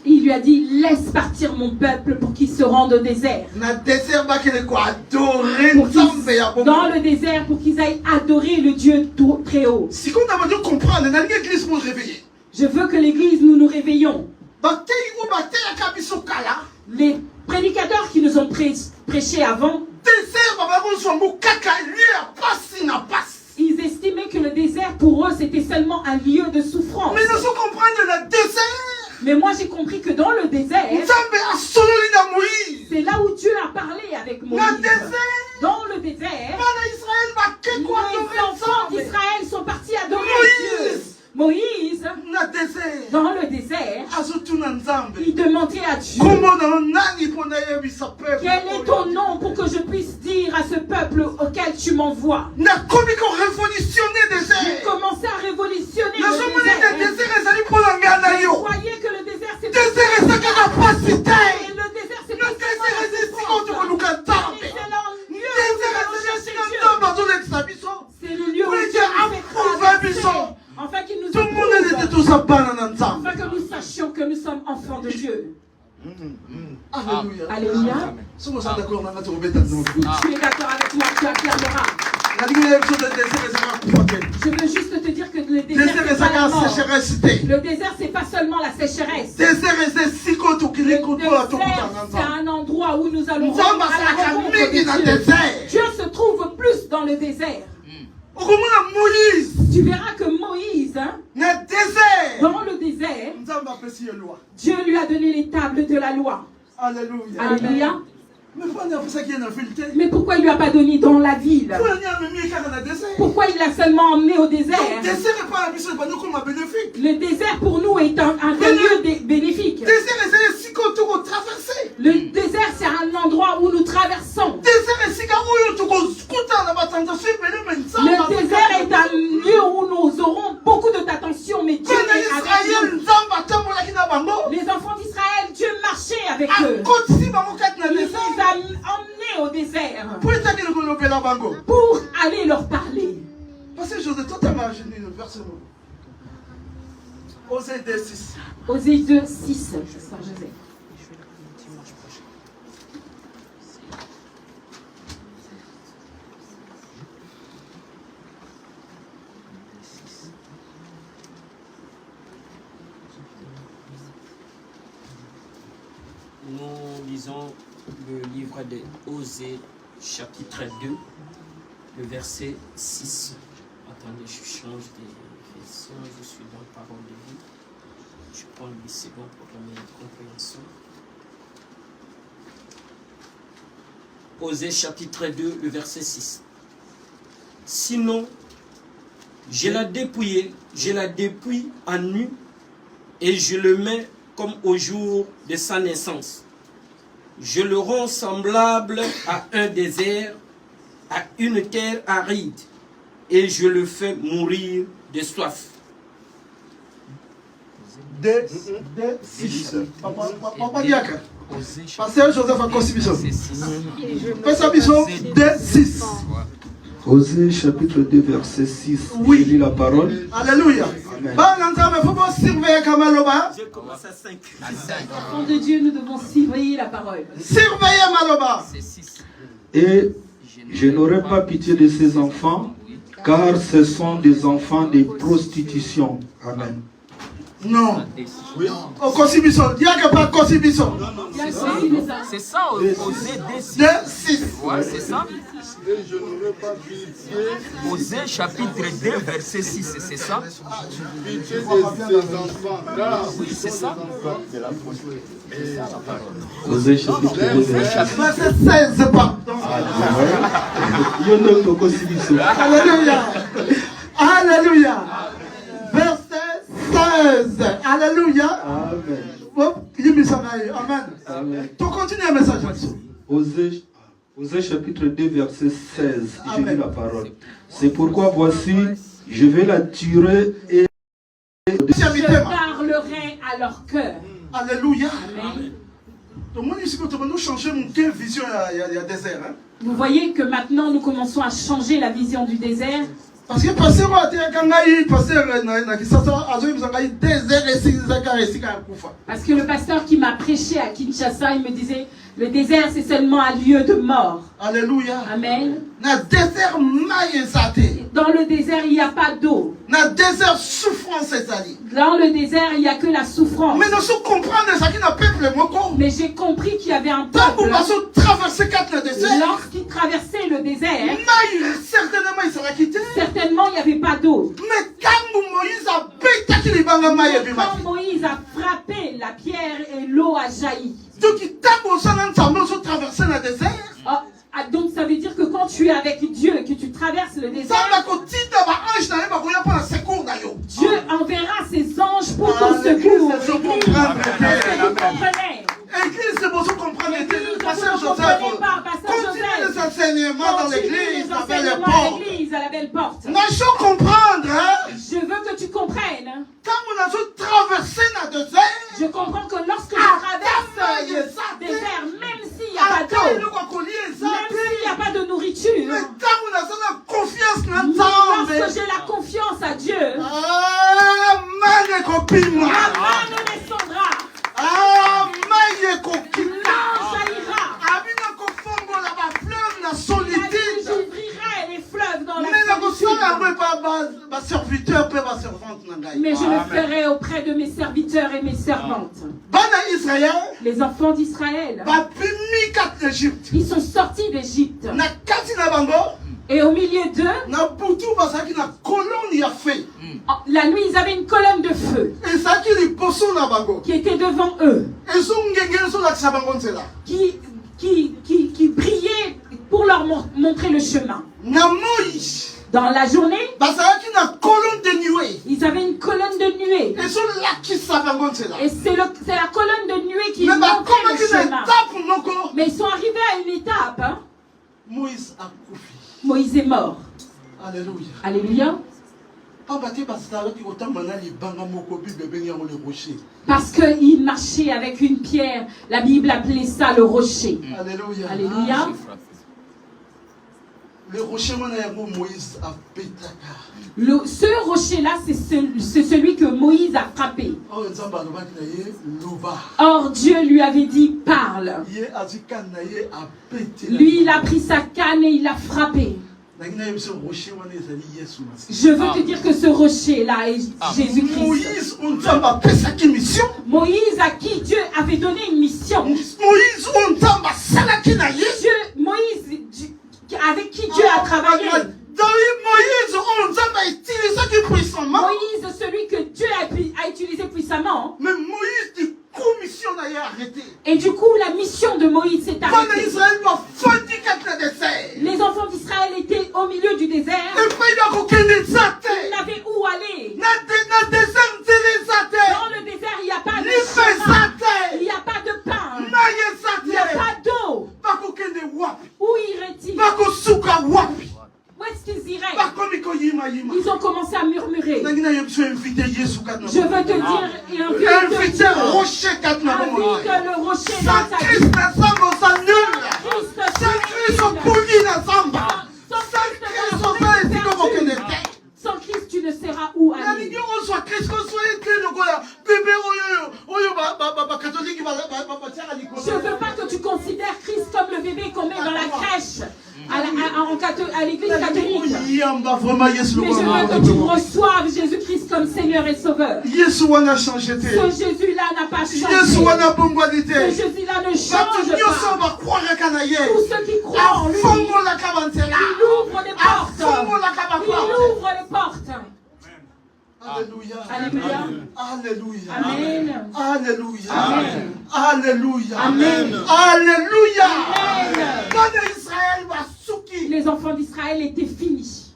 il lui a dit, laisse partir mon peuple pour qu'il se rende au désert. Na désert ba kele ko adorer Pour Nzambe ya qu'ils- bongo. dans le désert, pour qu'ils aillent adorer le Dieu très haut. Si qu'on a besoin de comprendre, dans l'église pour réveiller. Je veux que l'église, nous nous réveillons. Bataille ou bataille à Kabiso Kala. Les prédicateurs qui nous ont prêché avant, Désert ba ba so mo kaka lui a passé na passe. ils estimaient que le désert, pour eux, c'était seulement un lieu de souffrance. Mais nous sommes comprendre le désert. Mais moi, j'ai compris que dans le désert, Nzambe a sololi na Moïse. c'est là où Dieu a parlé avec Moïse. Na désert. Dans le désert, Bana Israël ba ke ko les adorer enfants Nzambe. d'Israël sont partis adorer Moïse. Dieu. Moïse, Na désert. dans le désert, Azotuna Nzambe. il demandait à Dieu, Comment dans nani pona yebisa peuple. quel est ton nom pour que je puisse dire à ce peuple auquel tu m'envoies? Na komi ko révolutionner J'ai désert. commencé à révolutionner Na le somoni de désert. désert ezali pona ngana Je yo. croyais que le désert c'était... Désert ezaka capacité. Et le désert Le c'était... désert ezali siko to koluka Nzambe. C'est le lieu où Désert nous allons ezali chercher sika Dieu. Nzambe azolekisa biso. C'est le lieu où Oui, Dieu Dieu nous a fait prouvé traverser, Bisson. afin qu'il nous Tout le monde était éprouve, tous à banane na Nzambe. afin que nous sachions que nous sommes enfants de Dieu. Alléluia. Alléluia. Somo sa d'accord na ngati obeta Nzambe. Tu es d'accord avec moi, tu acclameras. Nalingeli yebiso de désert ezaka kufa te. Je veux juste te dire que le Désert désert, c'est pas la ezaka mort. sécheresse te. Le désert, c'est pas seulement la sécheresse. Désert ezali siko tokili Le kotola tokuta désert, na c'est Nzambe. un endroit où nous allons Nzambe à la asalaka rencontre mingi na de Dieu. désert. Dieu se trouve plus dans le désert. Okomona Moïse Tu verras que Moïse, hein, na désert. dans le désert, Nzambe apesi ye loi. Dieu lui a donné les tables de la loi. Alléluia. Alléluia. Mais pourquoi on a fait ça qui est dans le filtre? Mais pourquoi il lui a pas donné dans la ville? Pourquoi on a mis dans le désert? Pourquoi il l'a seulement emmené au désert? Donc, désert n'est pas la mission, c'est pas nous comme un bénéfique. Le désert pour nous est un lieu bénéfique. Désert, c'est si qu'on doit traverser. Le désert, c'est un endroit où nous traversons. Désert, c'est quand on doit scouter dans la tentation, Le désert est un lieu où nous aurons beaucoup d'attention, mais Dieu est avec nous. Les enfants d'Israël, Dieu marchait avec eux. Il les a emmenés au désert pour aller leur parler. Parce que je vous ai totalement gêné le verset. Osée 2:6. Osée 2:6, Sœur Joseph. Nous lisons le livre de Osée, chapitre 2, le verset 6. Attendez, je change de version, je suis dans la parole de vie. Je prends 8 secondes pour la meilleure compréhension. Osée, chapitre 2, le verset 6. Sinon, je la dépouille en nu et je le mets comme au jour de sa naissance. Je le rends semblable à un désert, à une terre aride, et je le fais mourir de soif. Papa Diaka. Pasteur Joseph a conçu. Pasteur Bishop, 2:6. Osée chapitre 2 verset 6. Oui. Je lis la parole. Alléluia. Amen. Je commence à 5. Enfants de Dieu, nous devons surveiller la parole. Surveillez Maloba. Et je n'aurai pas pitié de ces enfants, car ce sont des enfants de prostitution. Amen. Non. Au consumission. Dis que pas consumission. Il y a aussi les uns. C'est ça, Osée 2:6. 2:6. Ouais, c'est ça. Je n'aurai pas pitié. Osée chapitre 2, verset 6, c'est ça? Pitié de ses enfants, car Oui, c'est ça. Osée chapitre 2 verset 6. Verset 16, pardon. Alléluia. Alléluia. Verset 16. Alléluia. Amen. Amen. Amen. Tu continues un message là-dessus. Osée chapitre 2 verset 16. Je lis la parole. C'est pourquoi voici, je vais la tuer et Je parlerai à leur cœur. Alléluia. Amen. Donc moi, ici, quand on change mon vision, il y a désert. Hein? Vous voyez que maintenant nous commençons à changer la vision du désert. Parce que pasteur Parce que le pasteur qui m'a prêché à Kinshasa, il me disait, le désert c'est seulement un lieu de mort. Alléluia. Amen. Dans le désert, il n'y a pas d'eau. Dans le désert, souffrance est allée. Dans le désert, il n'y a que la souffrance. Mais nous comprenons ça qui n'a peuple mon Mais j'ai compris qu'il y avait un peuple. Lorsqu'il traversait le désert, certainement il sera quitté. Certainement, il n'y avait pas d'eau. Mais quand Moïse a frappé la pierre et l'eau a jailli. Donc donc ça veut dire que quand tu es avec Dieu et que tu traverses le désert, Dieu enverra ses anges pour ton secours. Est-ce que vous comprenez? Église, c'est pour comprendre. Pasteur Joseph, continue les enseignements dans l'église, à la belle porte. Je comprendre. Je veux que tu comprennes. Quand on a traversé le désert, je comprends que lorsque tu traverses le désert, même s'il n'y a pas d'eau, même s'il n'y a pas de nourriture, lorsque j'ai la confiance à Dieu, Amen ne descendra. J'ouvrirai les fleuves dans la solitude. Mais je le ferai auprès de mes serviteurs et mes servantes. Les enfants d'Israël, ils sont sortis d'Égypte. Et au milieu d'eux, la nuit, ils avaient une colonne de feu qui était devant eux, qui brillait pour leur montrer le chemin. Dans la journée, ils avaient une colonne de nuée. Et c'est la colonne de nuée qui montrait le chemin. Mais ils sont arrivés à une étape. Hein? Moïse est mort. Alléluia. Alléluia. Parce qu'il marchait avec une pierre. La Bible appelait ça le rocher. Alléluia. Alléluia. Le rocher, Moïse a pété. Ce rocher-là, c'est celui que Moïse a frappé. Or, Dieu lui avait dit, parle. Lui, il a pris sa canne et il l'a frappé. Je veux te dire que ce rocher-là est Jésus-Christ. Moïse à qui Dieu avait donné une mission. Moïse avec qui Dieu a travaillé. Moïse, celui que Dieu a utilisé puissamment. Mais Moïse, et du coup, la mission de Moïse s'est arrêtée. Les enfants d'Israël étaient au milieu du désert. Ils n'avaient où aller. Dans le désert, il n'y a pas de chemin. Il n'y a pas de pain. Il n'y a pas d'eau. Où irait-il? Où est-ce qu'ils iraient? Ils ont commencé à murmurer. Je veux te dire, invite le rocher dans ta vie. Sans Christ, tu ne seras où aller. Je ne veux pas que tu considères Christ comme le bébé qu'on met dans la crèche à l'église catholique. Mais je veux que tu reçoives Jésus-Christ comme Seigneur et Sauveur. Ce Jésus-là n'a pas changé. Ce Jésus-là ne change pas. Tous ceux qui croient en lui, il ouvre les portes. Il ouvre les portes. Alléluia. Alléluia. Alléluia. Amen. Alléluia. Amen. Alléluia. Amen. Alléluia. Les enfants d'Israël étaient finis.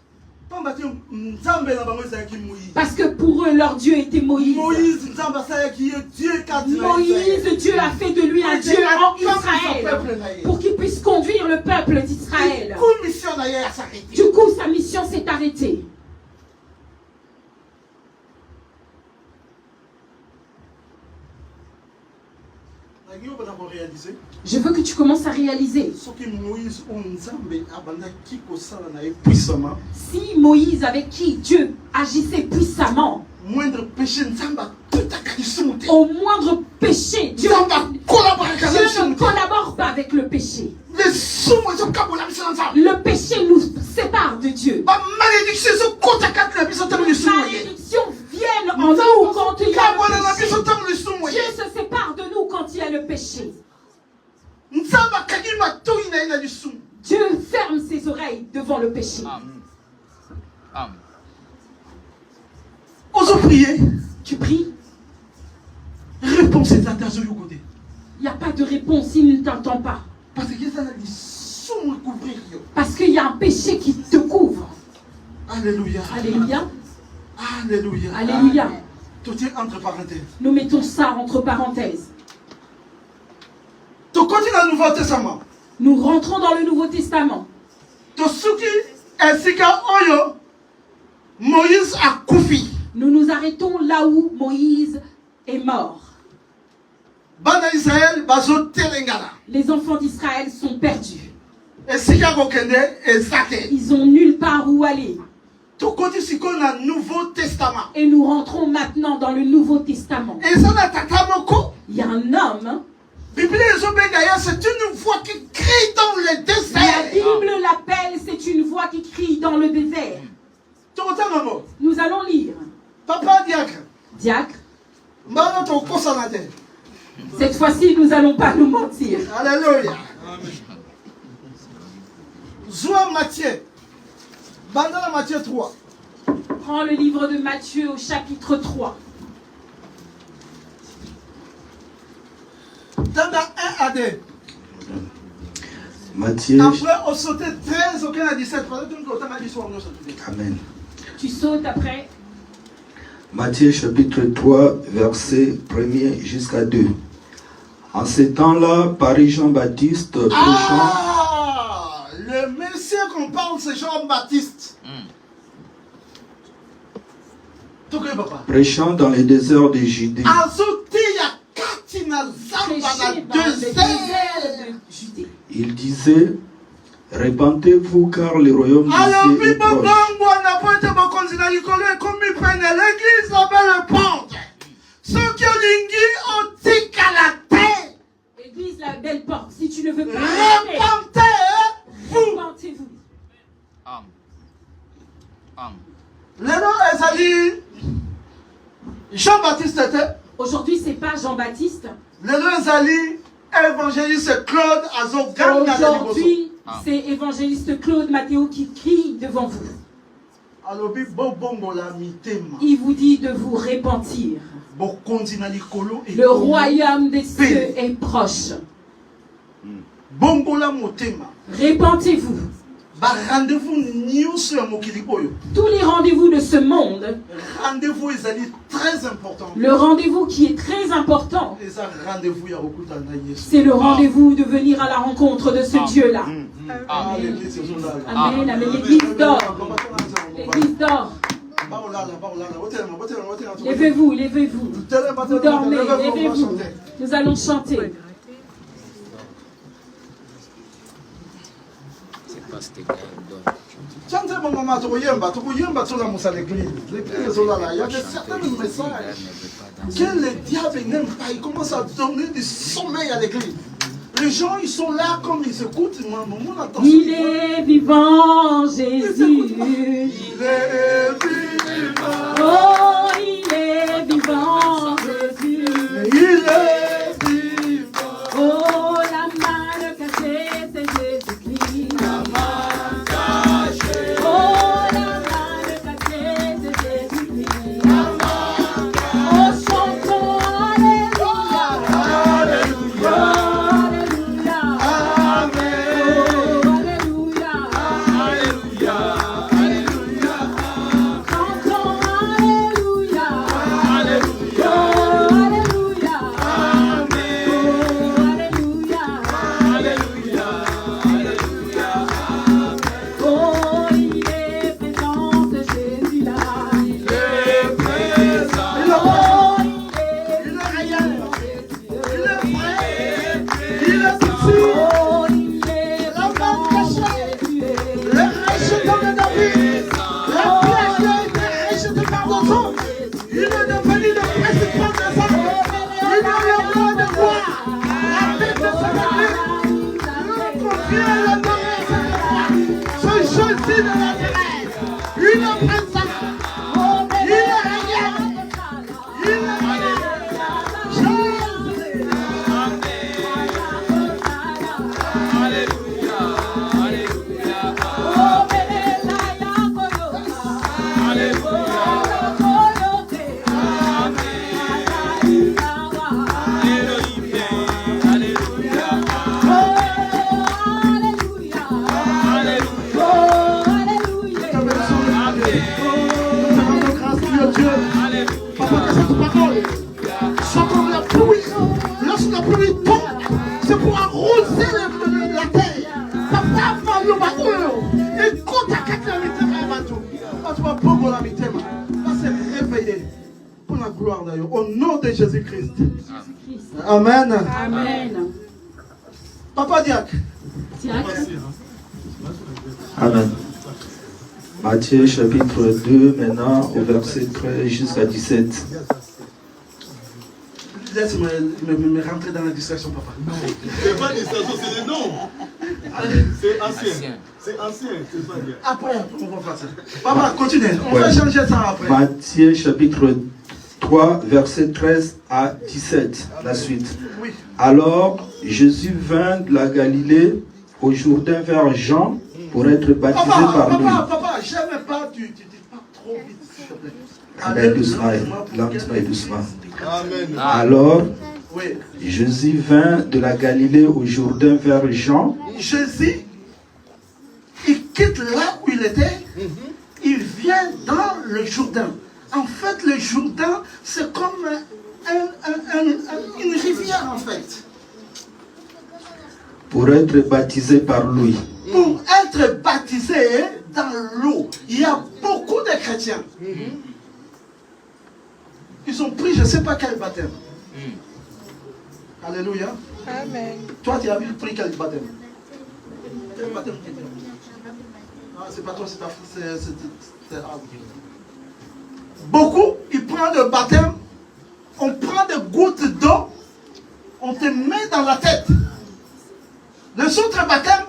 Parce que pour eux, leur Dieu était Moïse. Moïse, Dieu a fait de lui un Dieu en Israël pour qu'il puisse conduire le peuple d'Israël. Du coup, sa mission s'est arrêtée. Je veux que tu commences à réaliser. Si Moïse, avec qui Dieu agissait puissamment, au moindre péché, Dieu ne collabore pas avec le péché. Le péché nous sépare de Dieu. Les malédictions viennent en nous quand il y a le péché. Dieu se sépare de nous quand il y a le péché. Dieu ferme ses oreilles devant le péché. Amen. Tu pries. Réponse est à ta zone côté. Il n'y a pas de réponse, il ne t'entend pas. Parce qu'il y a un péché qui te couvre. Alléluia. Alléluia. Alléluia. Alléluia. Tout est entre parenthèses. Nous mettons ça entre parenthèses. Tu continues dans le Nouveau Testament. Nous rentrons dans le Nouveau Testament. Moïse a koufi. Nous nous arrêtons là où Moïse est mort. Bana Israël bazo telengana. Les enfants d'Israël sont perdus. Esika kokende ezate. Ils ont nulle part où aller. Tu continues siko na Nouveau Testament. Et nous rentrons maintenant dans le Nouveau Testament. Et ça na tatamoko. Il y a un homme. C'est une voix qui crie dans le désert. La Bible l'appelle, c'est une voix qui crie dans le désert. Nous allons lire. Papa diacre. Diacre. Cette fois-ci, nous n'allons pas nous mentir. Alléluia. Zoua Matthieu. Bandana Matthieu 3. Prends le livre de Matthieu au chapitre 3. Dans 1 à 2. Matthieu. Après, on sautait 13 au 15 à 17. Amen. Tu sautes après. Matthieu chapitre 3, verset 1er jusqu'à 2. En ces temps-là, Paris Jean-Baptiste prêchant. Le Messie qu'on parle, c'est Jean-Baptiste. Prêchant dans les déserts de Judée. Il disait, répentez-vous car le royaume de Dieu est proche. Église la belle porte. Si tu ne veux pas répentez-vous. Jean-Baptiste était. Aujourd'hui, c'est pas Jean-Baptiste. Évangéliste Claude Azogan. Aujourd'hui, c'est évangéliste Claude Mathéo qui crie devant vous. Il vous dit de vous repentir. Le royaume des cieux est proche. Repentez-vous. Tous les rendez-vous de ce monde, le rendez-vous qui est très important, c'est le rendez-vous de venir à la rencontre de ce Dieu-là. Amen. Amen. Amen. L'église dort. L'église dort. Levez-vous, levez-vous. Vous dormez, levez-vous. Nous allons chanter. Il y a certains messages que le diable n'aime pas. Il commence à donner du sommeil à l'église. Les gens, ils sont là comme ils écoutent. Il est vivant, Jésus. Il est vivant. Oh, il est vivant, Jésus. Il est vivant. Oh, la main cachée, c'est Jésus-Christ. La main cachée. Oh, la main cachée, c'est Jésus-Christ. La main cachée. Oh, chantons Alléluia. Alléluia. Alléluia. Amen. Alléluia. Alléluia. Alléluia. Chantons Alléluia. Alléluia. Alléluia. Alléluia. Alléluia. Oh, il est présent, ce Jésus-là. Il est présent. Oh, il Soit comme la pluie. Lorsque la pluie tombe, c'est pour arroser la terre. Papa, maman, écoute à quelqu'un qui t'aime. Tu vas beaucoup la mitema. Là, c'est réveillé. Pour la gloire d'ailleurs. Au nom de Jésus-Christ. Amen. Amen. Papa Diak. Amen. Matthieu chapitre 2, maintenant au verset 13 jusqu'à 17. Laisse-moi me rentrer dans la distraction, papa. C'est pas distraction, c'est le nom. C'est ancien. C'est ancien, c'est pas bien. Après, on va faire ça. Papa, continue. On Ouais. va changer ça après. Matthieu chapitre 3, verset 13 à 17. La suite. Oui. Alors Jésus vint de la Galilée au Jourdain vers Jean pour être baptisé par lui. Papa, j'aime pas, tu dis pas trop vite, s'il te plaît. Allez doucement, lentement et doucement. Amen. Alors Oui. Jésus vint de la Galilée au Jourdain vers Jean. Jésus, il quitte là où il était, il vient dans le Jourdain. En fait, le Jourdain, c'est comme une rivière, en fait. Pour être baptisé par lui. Pour être baptisé dans l'eau, il y a beaucoup de chrétiens. Ils ont pris je ne sais pas quel baptême. Alléluia. Amen. Toi, tu as pris quel baptême? Quel baptême tu as pris? Ah, c'est pas toi, c'est ta fille. Ah, ok. Beaucoup, ils prennent le baptême, on prend des gouttes d'eau, on te met dans la tête. Les autres baptêmes,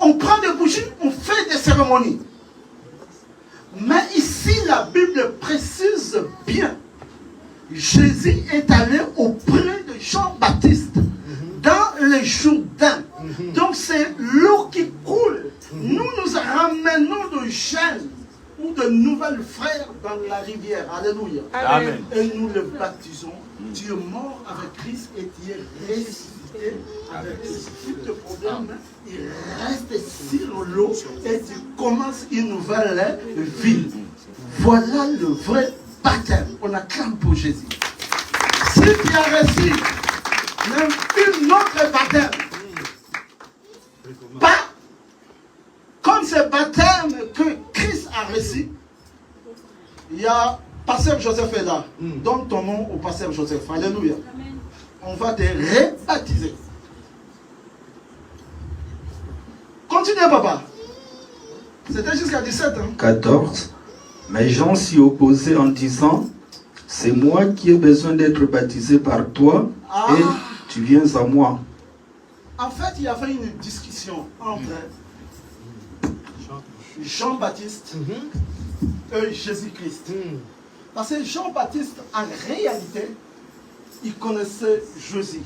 on prend des bougies, on fait des cérémonies. Mais ici, la Bible précise bien. Jésus est allé auprès de Jean-Baptiste dans le Jourdain. Donc c'est l'eau qui coule. Nous ramenons de jeunes ou de nouvelles frères dans la rivière. Alléluia. Amen. Et nous le baptisons. Tu es mort avec Christ et tu es ressuscité avec Christ. Si tu te problème, il reste sur l'eau et tu commences une nouvelle vie. Voilà le vrai baptême. On acclame pour Jésus. Si tu as reçu même une autre baptême, pas comme ce baptême que Christ a reçu, il y a Pasteur Joseph est là. Donne ton nom au Pasteur Joseph. Alléluia. On va te rebaptiser. Continuez, papa. C'était jusqu'à 17 ans. 14. Mais Jean s'y opposait en disant, c'est moi qui ai besoin d'être baptisé par toi et tu viens à moi. En fait, il y avait une discussion entre Jean-Baptiste et Jésus-Christ. Parce que Jean-Baptiste, en réalité, il connaissait Jésus.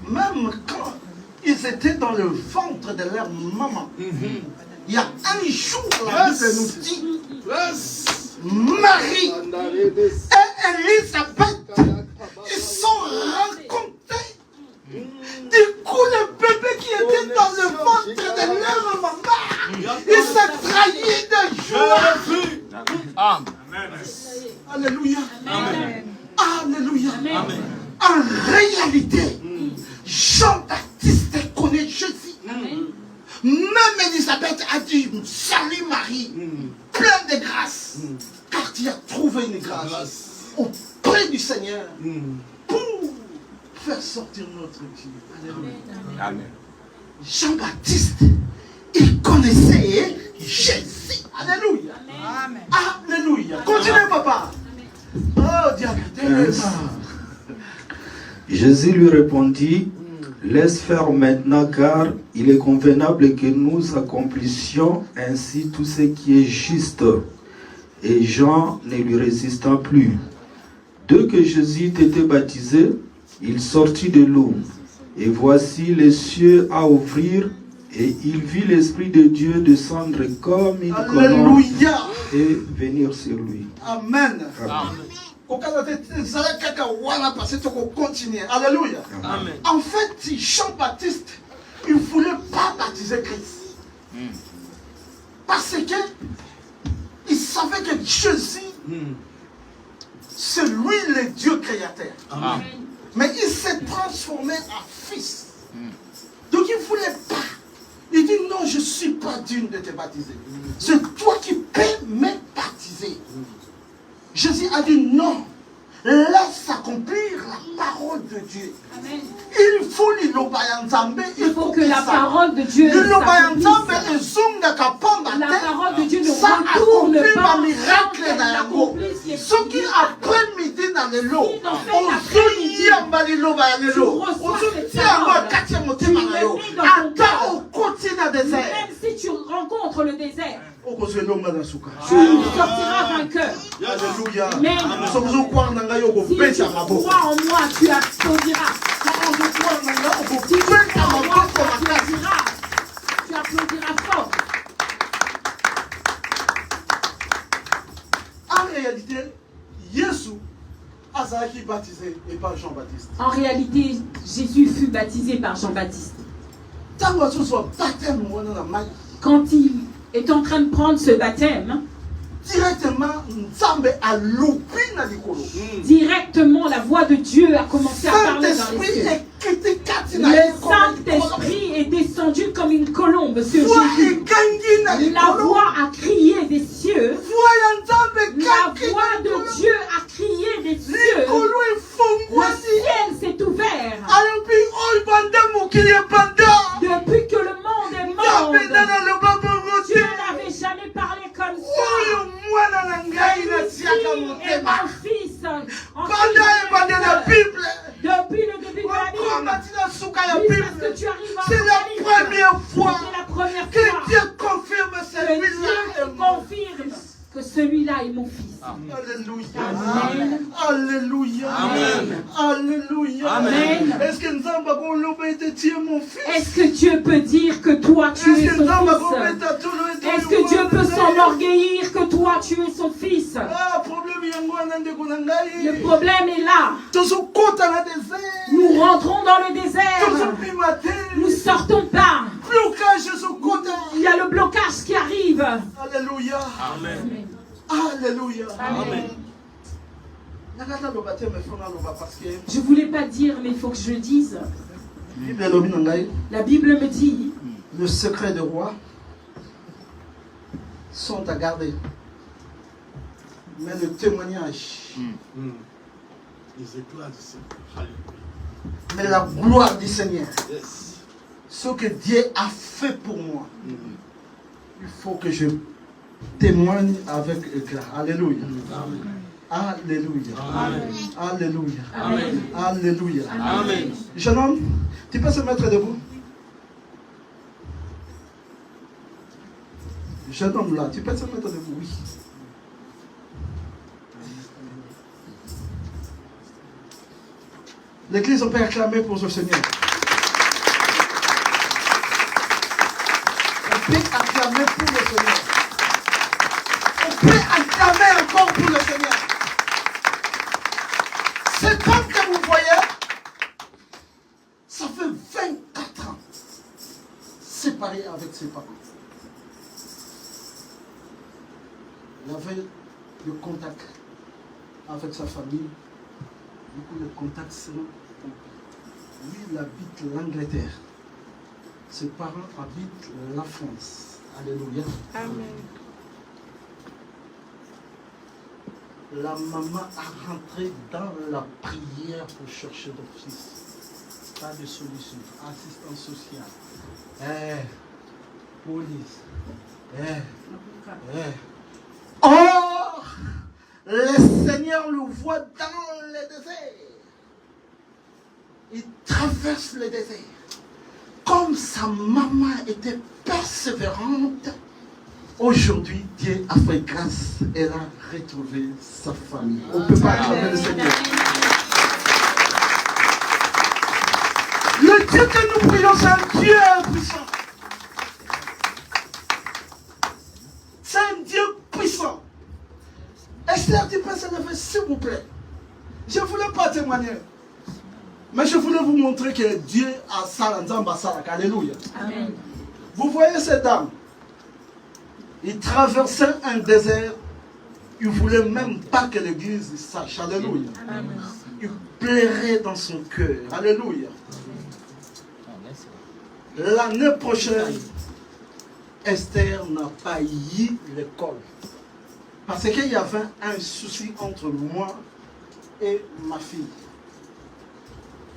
Même quand ils étaient dans le ventre de leur maman, il y a un jour, la Bible nous dit, Marie et Élisabeth, ils sont rencontrés. Du coup, le bébé qui était dans le ventre de leur maman, il s'est trahi de joie. Amen. Alléluia. Amen. Alléluia. En réalité, Jean-Baptiste connaît Jésus. Même Élisabeth a dit, salut Marie, plein de grâce, car tu as trouvé une grâce auprès du Seigneur pour faire sortir notre Dieu. Alléluia. Amen. Jean-Baptiste, il connaissait Jésus. Alléluia. Amen. Alléluia. Continuez, papa. Oh, diable. Jésus lui répondit, laisse faire maintenant car il est convenable que nous accomplissions ainsi tout ce qui est juste. Et Jean ne lui résista plus. Dès que Jésus était baptisé, il sortit de l'eau. Et voici les cieux à ouvrir, et il vit l'Esprit de Dieu descendre comme une colombe et venir sur lui. Amen. Amen. Alléluia. En fait, Jean-Baptiste, il ne voulait pas baptiser Christ. Parce que il savait que Jésus C'est lui le Dieu créateur. Amen. Mais il s'est transformé en fils. Donc il ne voulait pas. Il dit non, je ne suis pas digne de te baptiser. C'est toi qui peux me baptiser. Jésus a dit non. Laisse accomplir la parole de Dieu. Amen. Il faut que la parole de Dieu s'accomplisse. La parole de Dieu ne retourne pas miracle sans qu'elle accomplisse les ce qui après-midi dans le lot, même si tu rencontres le désert, tu sortiras vainqueur. Alléluia. Si tu crois en moi, tu applaudiras. Si tu crois en moi, tu applaudiras fort. En réalité, Jésus a été baptisé et pas Jean-Baptiste. En réalité, Jésus fut baptisé par Jean-Baptiste. Quand il est en train de prendre ce baptême, directement la voix de Dieu a commencé à parler dans les cieux. Le Saint-Esprit est descendu comme une colombe sur Jésus. La voix a crié des cieux. La voix de Dieu a crié des cieux. Le ciel s'est ouvert. Depuis que le monde est mort, Dieu n'avait jamais parlé comme ça. Et mon fils, depuis le début de la Bible, jusqu'à ce que tu arrives à c'est la première fois que Dieu confirme que celui-là est mon fils. Alléluia. Amen. Alléluia. Amen. Alléluia. Amen. Est-ce que mon fils? Est-ce que Dieu peut dire que toi tu es son fils? Est-ce que Dieu peut s'enorgueillir que toi tu es son fils? Le problème est là. Nous rentrons dans le désert. Nous sortons pas. Il y a le blocage qui arrive. Alléluia. Amen. Alléluia. Amen. Amen. Je ne voulais pas dire, mais il faut que je le dise. La Bible me dit, le secret des rois sont à garder. Mais le témoignage, Les éclats du Seigneur. mais la gloire du Seigneur, ce que Dieu a fait pour moi, il faut que je témoigne avec éclat. Alléluia. Alléluia. Alléluia. Amen. Alléluia. Amen. Jeune homme, tu peux se mettre debout? Jeune homme là, tu peux se mettre debout? Oui. L'église, on peut acclamer pour ce Seigneur. On peut acclamer pour le Seigneur. On peut acclamer encore pour le Seigneur. Cette femme que vous voyez, ça fait 24 ans séparée avec ses parents. Il avait le contact avec sa famille. Beaucoup de contacts sont. Lui, il habite l'Angleterre. Ses parents habitent la France. Alléluia. Amen. La maman a rentré dans la prière pour chercher son fils. Pas de solution. Assistance sociale. Police. Or, le Seigneur le voit dans le désert. Il traverse le désert. Comme sa maman était persévérante, aujourd'hui, Dieu a fait grâce. Elle a retrouvé sa famille. On ne peut pas acclamer le Seigneur. Le Dieu que nous prions, c'est un Dieu puissant. C'est un Dieu puissant. Esther, tu peux se lever, s'il vous plaît. Je ne voulais pas témoigner. Mais je voulais vous montrer que Dieu a Salanzamba Salak. Alléluia. Amen. Vous voyez cette dame. Il traversait un désert il ne voulait même pas que l'église sache. Alléluia. Il plairait dans son cœur. Alléluia. L'année prochaine, Esther n'a pas eu l'école. Parce qu'il y avait un souci entre moi et ma fille.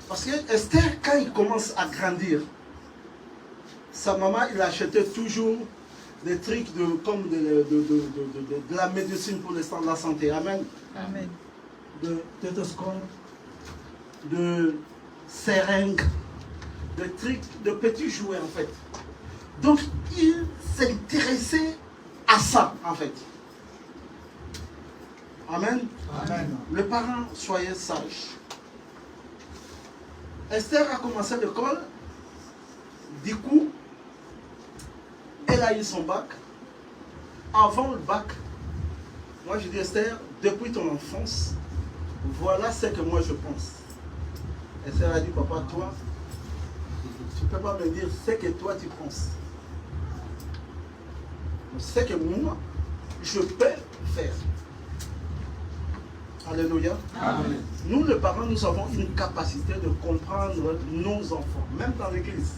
Parce que Esther, quand il commence à grandir, sa maman, il achetait toujours des trucs comme de la médecine pour l'instant de la santé. Amen. Amen. De tétoscope, de seringues, de trucs, de petits jouets en fait. Donc il s'intéressait à ça en fait. Amen. Amen. Les parents, soyez sages. Esther a commencé l'école. Du coup, elle a eu son bac. Avant le bac, moi je dis Esther, depuis ton enfance, voilà ce que moi je pense. Esther a dit, papa, toi, tu ne peux pas me dire ce que toi tu penses. Ce que moi, je peux faire. Alléluia. Amen. Nous, les parents, nous avons une capacité de comprendre nos enfants, même dans l'église.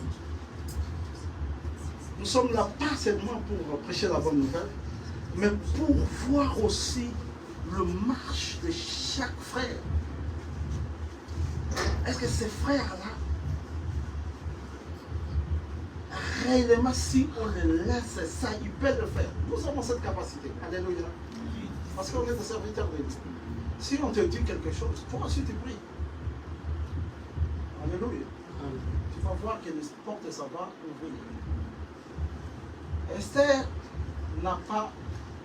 Nous sommes là pas seulement pour prêcher la bonne nouvelle, mais pour voir aussi le marche de chaque frère. Est-ce que ces frères-là, réellement, si on les laisse ça, ils peuvent le faire. Nous avons cette capacité. Alléluia. Parce qu'on est des serviteurs de Dieu. Si on te dit quelque chose, toi aussi tu pries. Alléluia. Tu vas voir que les portes ça va ouvrir. Esther n'a pas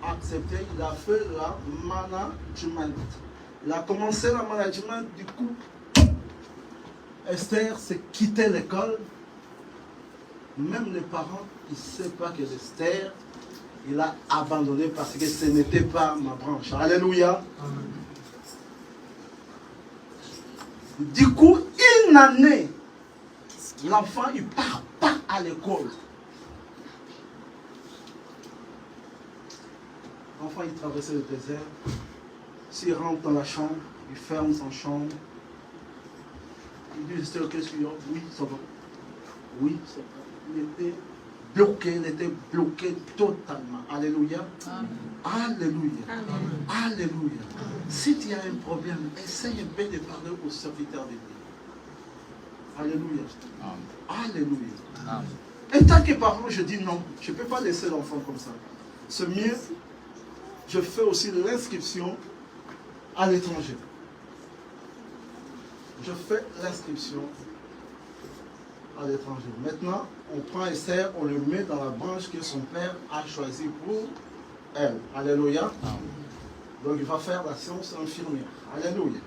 accepté, il a fait la management. Il a commencé le management, du coup, Esther s'est quitté l'école. Même les parents, ils ne savent pas que Esther, il a abandonné parce que ce n'était pas ma branche. Alléluia. Amen. Du coup, une année, l'enfant, il ne part pas à l'école. L'enfant, il traversait le désert. S'il rentre dans la chambre, il ferme son chambre. Il dit, Esther, qu'est-ce qu'il y a? Oui, ça va. Oui, ça va. Il était bloqué totalement. Alléluia. Amen. Alléluia. Amen. Alléluia. Si tu as un problème, essaye un peu de parler aux serviteurs de Dieu. Alléluia. Amen. Alléluia. Amen. Et tant que parent, je dis non, je ne peux pas laisser l'enfant comme ça. C'est mieux, je fais aussi l'inscription à l'étranger. Je fais l'inscription à l'étranger. Maintenant, on prend Esther, on le met dans la branche que son père a choisie pour elle. Alléluia. Donc il va faire la science infirmière. Alléluia.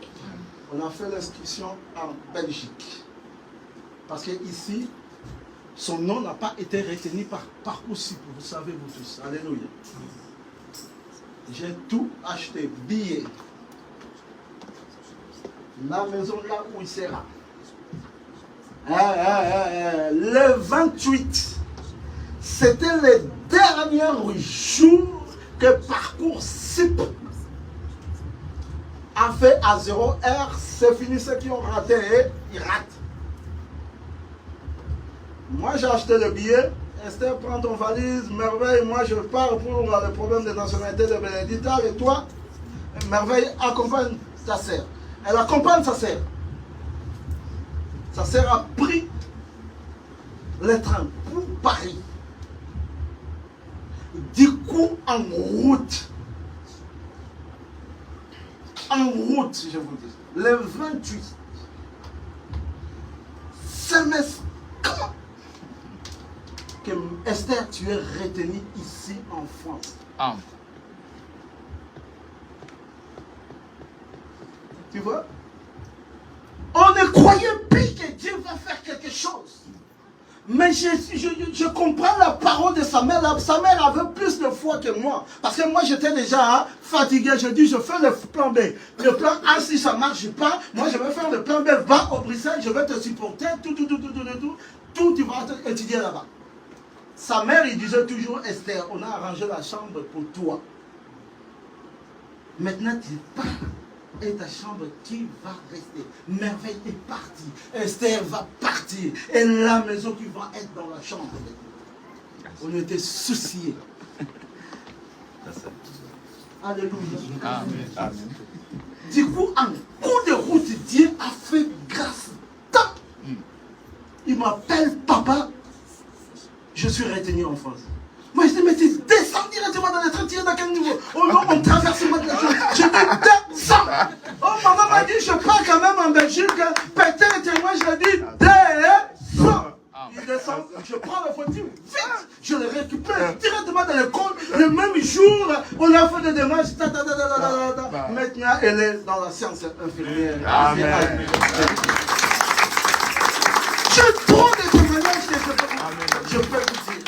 On a fait l'inscription en Belgique. Parce que ici, son nom n'a pas été retenu par Parcoursup. Vous savez vous tous. Alléluia. J'ai tout acheté. Billets. La maison là où il sera. Le 28, c'était le dernier jour que Parcoursup a fait à 0 heure. C'est fini, ceux qui ont raté, ils ratent. Moi j'ai acheté le billet. Esther, prends ton valise. Merveille, moi je pars pour le problème de nationalité de Bénédicta. Et toi, Merveille, accompagne ta sœur. Elle accompagne sa sœur. Sa sœur a pris le train pour Paris. Du coup, en route, je vous dis, le 28, semestre, que Esther, tu es retenue ici en France. Amen. Tu vois? On ne croyait plus que Dieu va faire quelque chose. Mais je comprends la parole de sa mère. Sa mère avait plus de foi que moi. Parce que moi, j'étais déjà fatigué. Je dis, je fais le plan B. Le plan A, si ça ne marche pas, moi, je vais faire le plan B. Va au Bruxelles, je vais te supporter. Tout, tu vas étudier là-bas. Sa mère, il disait toujours, Esther, on a arrangé la chambre pour toi. Maintenant, tu pars. Et ta chambre qui va rester. Merveille est partie. Esther va partir. Et la maison qui va être dans la chambre. On était souciés. Alléluia. Amen. Du coup, en cours de route, Dieu a fait grâce. Tant. Il m'appelle papa. Je suis retenu en France. Moi, je dis, mais tu descends directement dans les trains, tu es dans quel niveau? Oh non, on traverse le de la chose. Je dis, descends. Oh, maman m'a dit, je pars quand même en Belgique. Peut-être, moi, je lui dis, descends. Il descend, je prends la voiture, vite, je le récupère directement dans l'école. Le même jour, on a fait des démarches. Maintenant, elle est dans la science infirmière. Amen. J'ai trop de témoignages que je peux vous dire.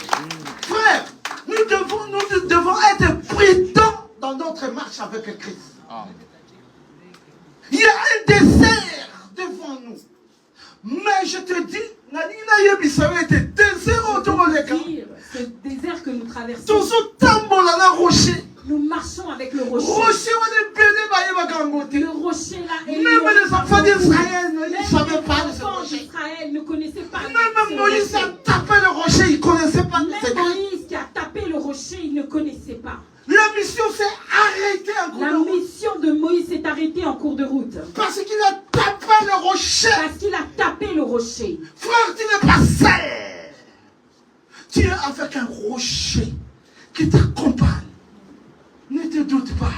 Frère, nous devons être prudents dans notre marche avec Christ. Il y a un désert devant nous. Mais je te dis, ce désert que nous traversons, nous marchons avec le rocher. Le rocher là est même les enfants d'Israël ne savaient pas de ce enfants rocher. d'Israël ne connaissaient pas. Même Moïse a tapé le rocher, il ne connaissait pas. Même Moïse qui a tapé le rocher, il ne connaissait pas. La mission s'est arrêtée en cours de route. La mission de Moïse s'est arrêtée en cours de route. Parce qu'il a tapé le rocher. Parce qu'il a tapé le rocher. Frère, tu n'es pas seul. Tu es avec un rocher qui t'accompagne. Ne te doute pas.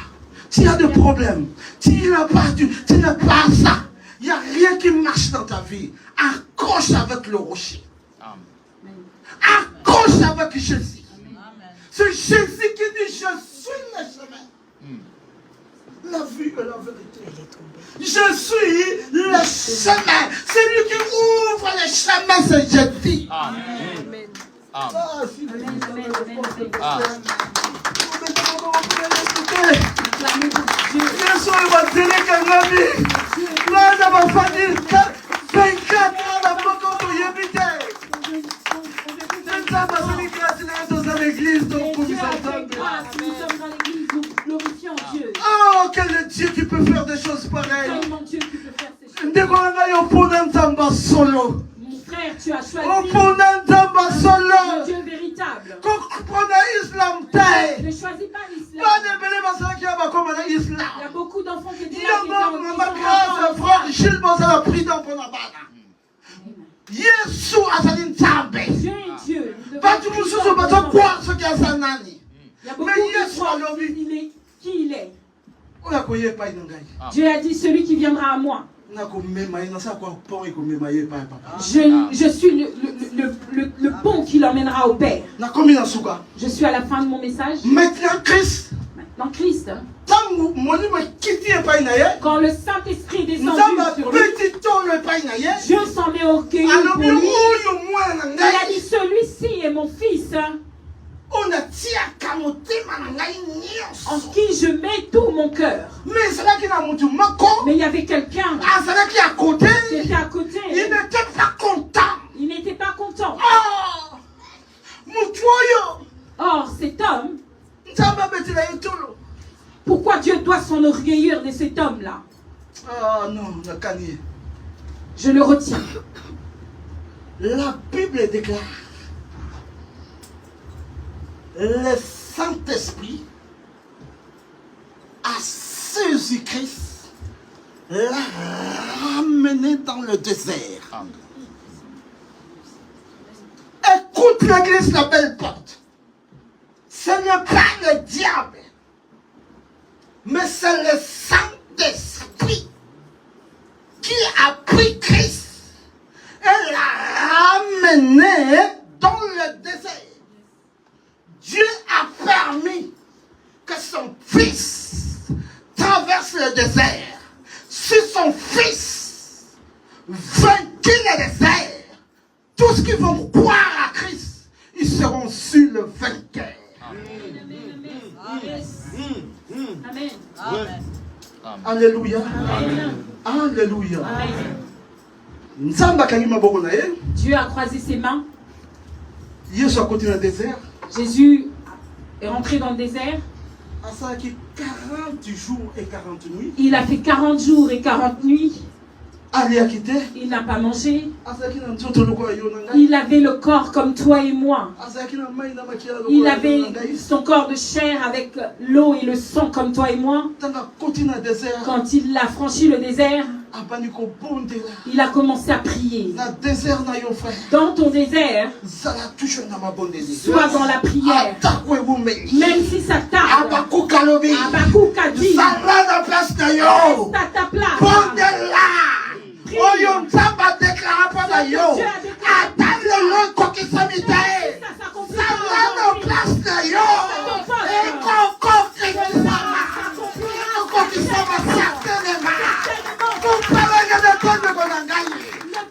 Tu as des problèmes. Tu n'as pas ça. Il n'y a rien qui marche dans ta vie. Accroche avec le rocher. Accroche avec Jésus. C'est Jésus qui dit, je suis le chemin. La vie et la vérité. Je suis le chemin. C'est lui qui ouvre le chemin, c'est Jésus. Amen. Oh, quel est Dieu qui peut faire des choses pareilles. Seulement Dieu qui peut faire ces choses. Mon Frère, tu as choisi le Dieu véritable. Ne choisis pas l'islam. Il y a beaucoup d'enfants qui disent Dieu est Dieu. Il y a beaucoup qui croient qui il est. Dieu a dit celui qui viendra à moi. Je suis le pont qui l'emmènera au Père. Je suis à la fin de mon message. Maintenant, Christ. Maintenant, Christ. Quand le Saint-Esprit est descendu sur lui, Dieu s'en est orgueilleux pour lui. Il a dit, celui-ci est mon fils, en qui je mets tout mon cœur. Mais il y avait quelqu'un qui était à côté. Il n'était pas content. Il n'était pas content. Oh, Or, cet homme, pourquoi Dieu doit s'enorgueillir de cet homme-là? Non, je le retiens. La Bible déclare, le Saint-Esprit a Jésus-Christ l'a ramené dans le désert. Écoute l'église, la belle porte. Ce n'est pas le diable, mais c'est le Saint-Esprit qui a pris Christ et l'a ramené dans le désert. Dieu a permis que son fils traverse le désert. Si son fils vainquit le désert, tous ceux qui vont croire à Christ, ils seront sur le vainqueur. Amen. Amen. Alléluia. Alléluia. Dieu a croisé ses mains. Jésus a continué le désert. Jésus est rentré dans le désert. asalaki 40 jours et 40 nuits. Il a fait 40 jours et 40 nuits. Aliaki te. Il n'a pas mangé. Asalaki na nzoto lokola yo na ngai. Il avait le corps comme toi et moi. Asalaki na mai na makia Il lokola yo avait na ngai. son corps de chair avec l'eau et le sang comme toi et moi. Tanga koti na désert. Quand il a franchi le désert, Abandi ko bondela. il a commencé à prier. Na désert na yo frère. Dans ton désert, Zala toujours na mabondeli. sois dans la prière. Atakwe bumeli. Même si ça tarde. Abakuka lobi. Habakkuk a dit, Zala na place na yo. reste à ta place. Bondela. Oyo nzamba déclara pas na yo. Dieu a déclaré. Attends le long kokisa mitae. Ça s'accomplit Zala na aujourd'hui. place na yo. Ekoko kisama. Ekoko kisama certainement. Kupalanya de tonne konangai.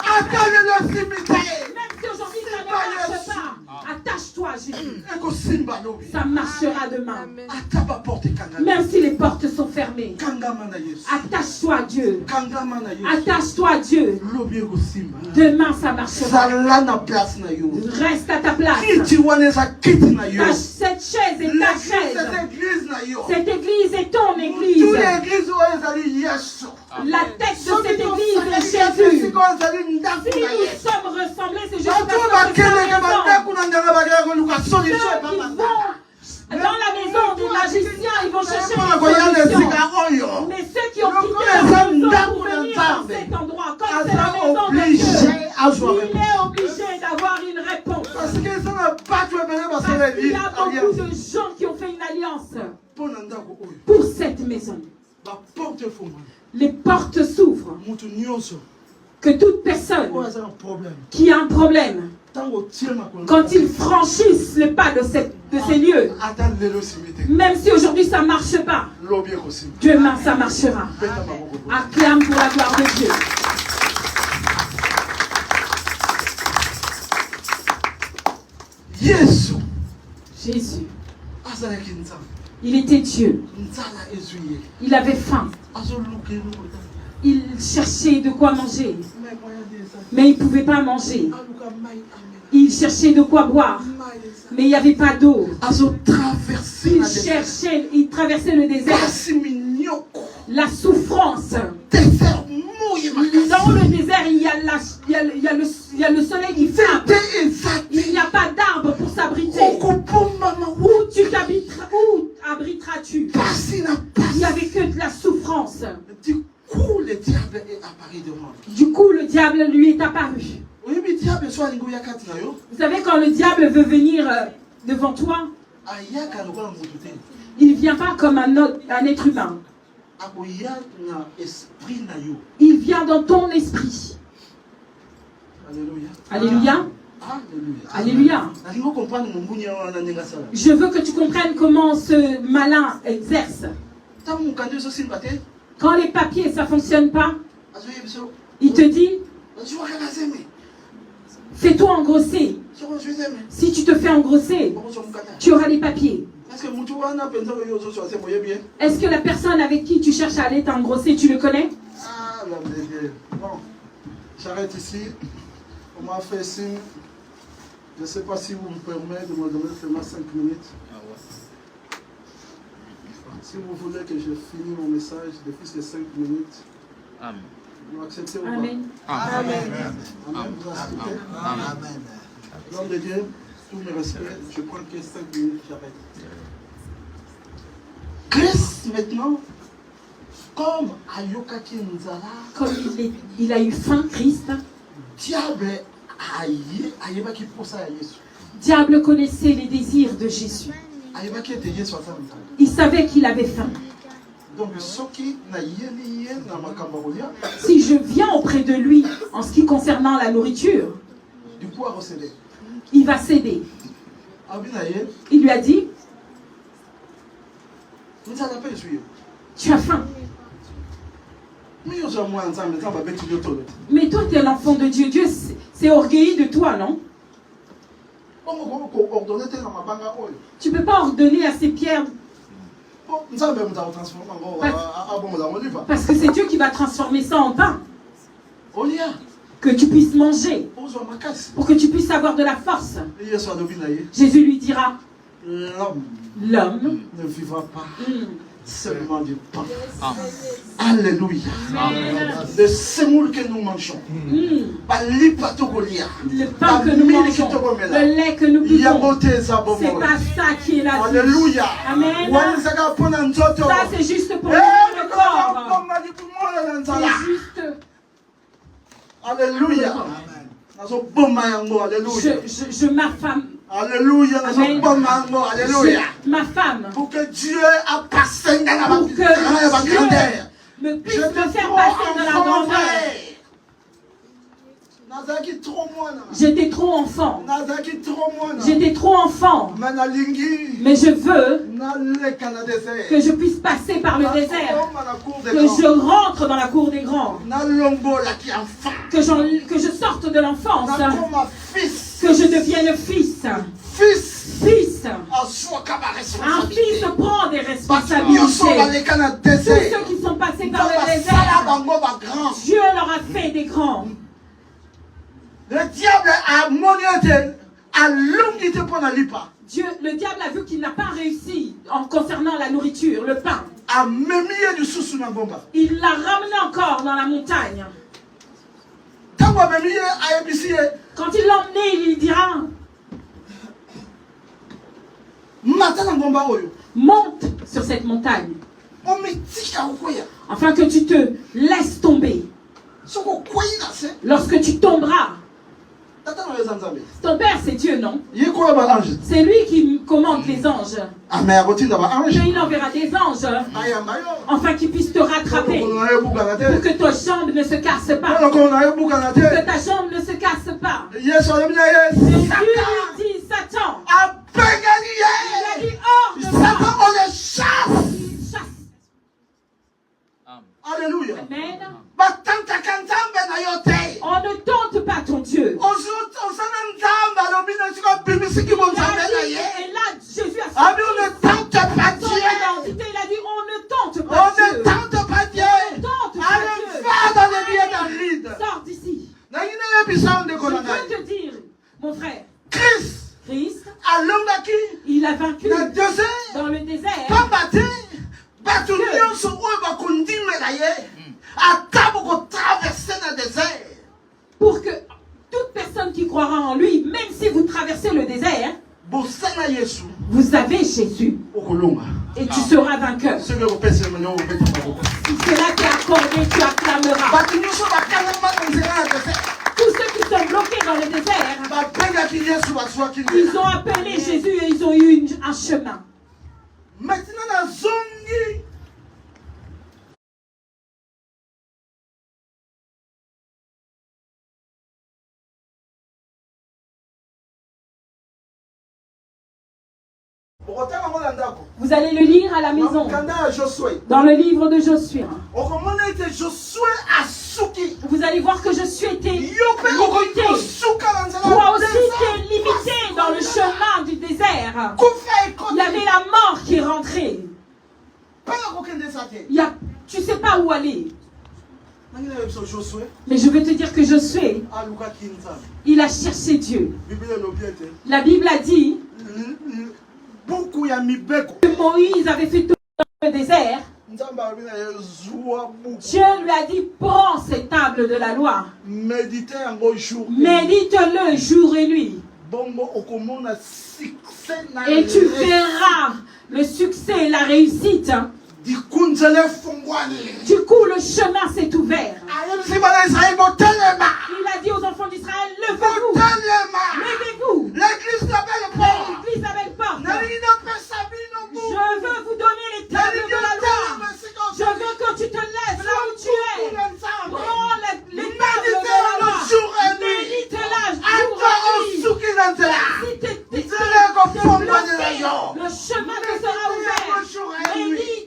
Attends le cimetière. Même si aujourd'hui ça ne marche pas, attache-toi à Jésus. Eko simba lobi. Ça marchera demain. Ataba porte kangama. Même si les portes sont fermées, Kangama na Yesu. attache-toi à Dieu. Kangama na Yesu. Attache-toi à Dieu. Lobi eko simba. Demain ça marchera. Zala na place na yo. Reste à ta place. Kiti wana eza kiti na yo. Cette chaise est ta chaise. Cette église na yo. Cette église est ton Toute église. l'église oyo ezali Yesu. La tête de cette église est Jésus. Jésus. Si nous sommes ressemblés, c'est Jésus parce Bato que c'est bakendeke son bandako na nganga bakela koluka Ceux solution qui vont ebamanda. dans la maison des magiciens, ils vont chercher mpona une koya na solution. esika oyo Mais ceux qui ont quitté Lokola leur eza maison ndako pour na venir dans Nzambe, cet endroit, comme c'est la aza maison de obligé Dieu, azwa il réponse. est obligé d'avoir une réponse. parce que eza na bato ebele Parce basala qu'il y a beaucoup alliance de gens qui ont fait une alliance mpona ndako oyo pour cette maison. baporte efungwami Les portes s'ouvrent. motu nyonso Que toute personne oyo aza na problème qui a un problème, ntango otie makolo quand ils franchissent le pas de ces lieux, ata lelo simbi te même si aujourd'hui ça ne marche pas, lobi ekosimba demain ça marchera. beta maboko po. Acclame pour la gloire de Dieu. yesu Jésus, azalaki nzambe il était Dieu. nzala ezwi ye Il avait faim. azoluka eloko Il cherchait de quoi manger, me moya de eza mais il ne pouvait pas manger. aluka mai amela Il cherchait de quoi boire, mai eza mais il n'y avait pas d'eau. azotraverse Il na désert. cherchait, il traversait le désert. kasi minyoko La souffrance. désert moye makasi Dans le désert, il y a le soleil qui frappe. te eza Il n'y a pas d'arbre pour s'abriter. okobombama Où abriteras-tu? pasi na Il n'y pasi avait que de la souffrance. du coup le diable est apparu devant lui. Du coup, le diable lui est apparu. oyebi diable so alingi oya kati na yo Vous savez, quand le diable veut venir devant toi, ayaka lokola motu te il ne vient pas comme un être humain. akoya na esprit na yo Il vient dans ton esprit. alléluia Alléluia. alléluia Alléluia. nalingi okomprendre mombunya wana ndenge asala Je veux que tu comprennes comment ce malin exerce. ntango mokandi ezosimba te Quand les papiers, ça ne fonctionne pas, azoyebi biso il te dit, ozwaka na zeme fais-toi engrosser. soko ozwi zeme Si tu te fais engrosser, okozwa mokanda tu auras les papiers. parce que motu wana mpenza oyo ozozwa zeme oyebi ye Est-ce que la personne avec qui tu cherches à aller t'engrosser, tu le connais? ah l'homme de Dieu bon j'arrête ici on m'a fait signe je ne sais pas si vous me permettez de me donner seulement 5 minutes si vous voulez que je finisse mon message de plus que 5 minutes Amen. vous acceptez ou pas Amen. Amen. Vous acceptez Amen. L'homme de Dieu, tous mes respects, je prends que 5 minutes, j'arrête. Christ, maintenant, comme Ayokaki Nzala, Comme il a eu faim, Christ, diable ayebaki posa ya Yesu. diable connaissait les désirs de Jésus. Ayebaki ete Yesu aza Nzala. Il savait qu'il avait faim. Donc soki na yeli ye na makambo kolia, Si je viens auprès de lui en ce qui concernant la nourriture, du coup a recédé. il va céder. Abi na ye, Il lui a dit, Nzala pe ezwi yo. tu as faim. Mi ozwa mwa Nzambe, Nzambe abeti yo tolo. Mais toi, tu es l'enfant de Dieu. Dieu s'est orgueilli de toi, non? Bongo ko ordonner te na mabanga oyo. Tu ne peux pas ordonner à ces pierres Po Nzambe muta ko transformer ngo abomo za moliva. parce que c'est Dieu qui va transformer ça en pain. Olia, Que tu puisses manger, ozwa makasi. pour que tu puisses avoir de la force. Yesu alobi na ye. Jésus lui dira, L'homme l'homme ne vivra pas mm, seulement du pain. Amen. Alléluia. Amen. Le semoule que nous mangeons, mm, pas l'hypatogolia, le pain que nous mangeons, le lait que nous buvons, c'est pas ça qui est la vie. Alléluia. Amen. Ça Ça c'est juste pour le corps. C'est juste. Alléluia. Alléluia. Je m'affame. Alléluia. Amen. Alléluia. Ma femme. Pour que Dieu a passé dans la Pour que Dieu me puisse me faire passer dans la grandeur. J'étais trop enfant. J'étais trop enfant. Mais je veux que je puisse passer par le désert. Que je rentre dans la cour des grands. Que je sorte de l'enfance. Que je devienne fils. Fils. Un fils prend des responsabilités. Tous ceux qui sont passés par le désert, Dieu leur a fait des grands. Le diable a monté à l'unité pour la lipa. Dieu, le diable a vu qu'il n'a pas réussi en concernant la nourriture, le pain. Il l'a ramené encore dans la montagne. Quand il l'a emmené, il lui dira: monte sur cette montagne, afin que tu te laisses tomber. Lorsque tu tomberas, ton père c'est Dieu, non? C'est lui qui commande les anges. Mais il enverra des anges afin qu'ils puissent te rattraper pour que ta jambe ne se casse pas. Que ta jambe ne se casse pas. Et Dieu lui dit: Satan, il a dit hors de moi. Il chasse. Alléluia. Amen. On ne tente pas ton Dieu. Et là, Jésus a sorti son identité. Il a dit: on ne tente pas Dieu. On ne tente pas Dieu. Sors d'ici. Je veux te dire, mon frère, Christ, il a vaincu dans le désert. Pour que toute personne qui croira en lui, même si vous traversez le désert, vous avez Jésus et tu seras vainqueur. Si cela t'est accordé, tu acclameras. Tous ceux qui sont bloqués dans le désert, ils ont appelé Jésus et ils ont eu un chemin. Vous allez le lire à la maison. Dans le livre de Josué. Vous allez voir que Josué était limité. Toi aussi tu es limité dans le chemin du désert. Il y avait la mort qui est rentrée. Tu ne sais pas où aller. Mais je veux te dire que Josué, il a cherché Dieu. La Bible a dit que Moïse avait fait tout le désert. Dieu lui a dit: prends ces tables de la loi, médite-le jour et nuit, et tu verras le succès et la réussite. Du coup, le chemin s'est ouvert. Il a dit aux enfants d'Israël: levez-vous, levez-vous. L'église avait porte. Je veux vous donner les tables de la loi. Je veux que tu te lèves là où tu es. Prends les tables de la loi. Médite-la jour et nuit. Si tu es bloqué, le chemin te sera ouvert. Médite-le jour et nuit.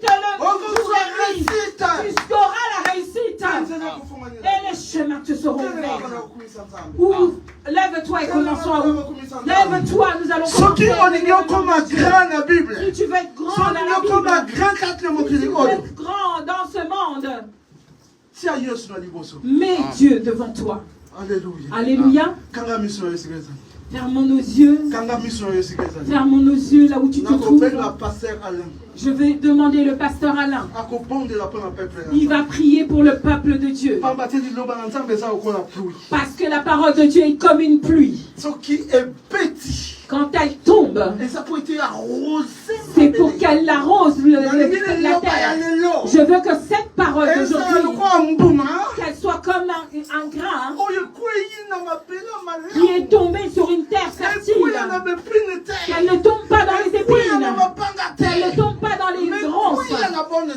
Tu auras la réussite. Et les chemins te seront ouverts. Lève-toi et commençons à ouvrir. Lève-toi, nous allons commencer. Si tu veux être grand dans la Bible, si tu veux être grand dans ce monde, mets Dieu devant toi. Alléluia. Alléluia. Fermons nos yeux. Fermons nos yeux là où tu te trouves. Je vais demander le pasteur Alain. Il va prier pour le peuple de Dieu. Parce que la parole de Dieu est comme une pluie. Quand elle tombe, c'est pour qu'elle arrose la terre. Je veux que cette parole d'aujourd'hui, qu'elle soit comme un grain qui est tombé sur une terre fertile. Qu'elle ne tombe pas dans les épines, qu'elle ne tombe pas dans les ronces,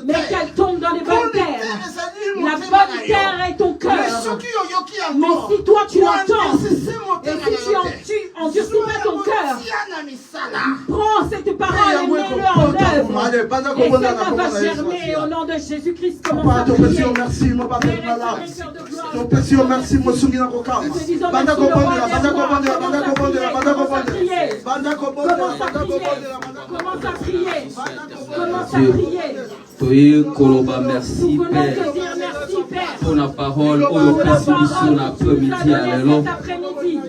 mais qu'elle tombe dans les bonnes terres. La bonne terre est ton cœur. Mais si toi tu entends, et si tu endurcis pas ton cœur, prends cette parole et mets-le en œuvre. Et ça va germer au nom de Jésus-Christ. Commence à prier. Commence à prier. Toye Koloba, merci Père pour la parole. Oyo Kisibiso na après-midi alelo.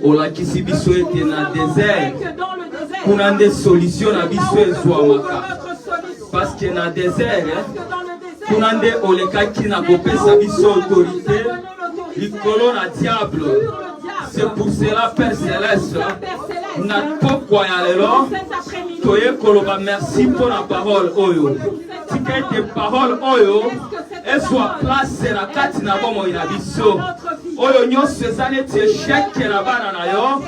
Ola Kisibiso était dans le désert. Pour avoir des solutions na biso ezwamaka. Parce que dans le désert, pour avoir oleka qui na kopesa biso autorité, likolo na diable. C'est pour cela, Père Céleste, notre pokwa ya lelo, Toye Koloba, merci pour la parole Oyo. Si tes paroles Oyo, elles soient placées na kati na bomo ina biso. Oyo nyonso ezali ti échec na bana na yo,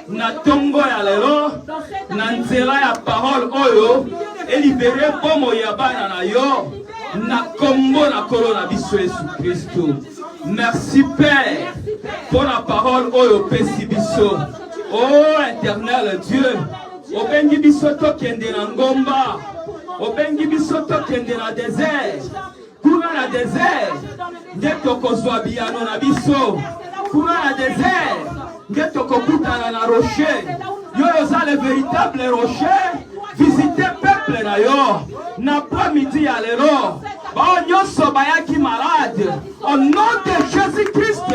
na tongo ya lelo, na nzela ya parole Oyo, et libérer bomo ya bana na yo, na kombo na kolo na biso Yesu Christo. Merci Père pour la parole Oyo pesi biso. Oh éternel Dieu, obengi biso tokende na ngomba, obengi biso tokende na désert. Kuna na désert, nde tokozwa biyano na biso. Kuna na désert, nde tokokutana na rocher. Yo oza le véritable rocher. Visitez peuple na yo. Na après-midi ya lelo, bao nyonso bayaki malade. Au nom de Jésus-Christ,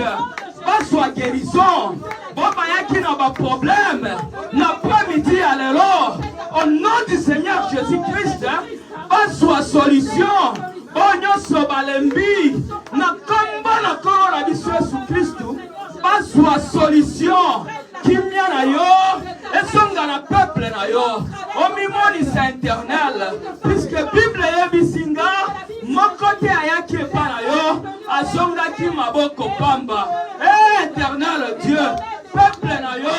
bazwa guérison. Bao bayaki na ba problème. Na après-midi ya lelo, au nom du Seigneur Jésus-Christ, bazwa solution. Bao nyonso balembi. Na komba na kolo na biso Yesu Christo, bazwa solution. Kimia na yo, esonga na peuple na yo. Omimoni sa éternel, puisque Bible yebisinga, mokote ayaki epa na yo, azonga ki maboko pamba. Éternel Dieu, peuple na yo,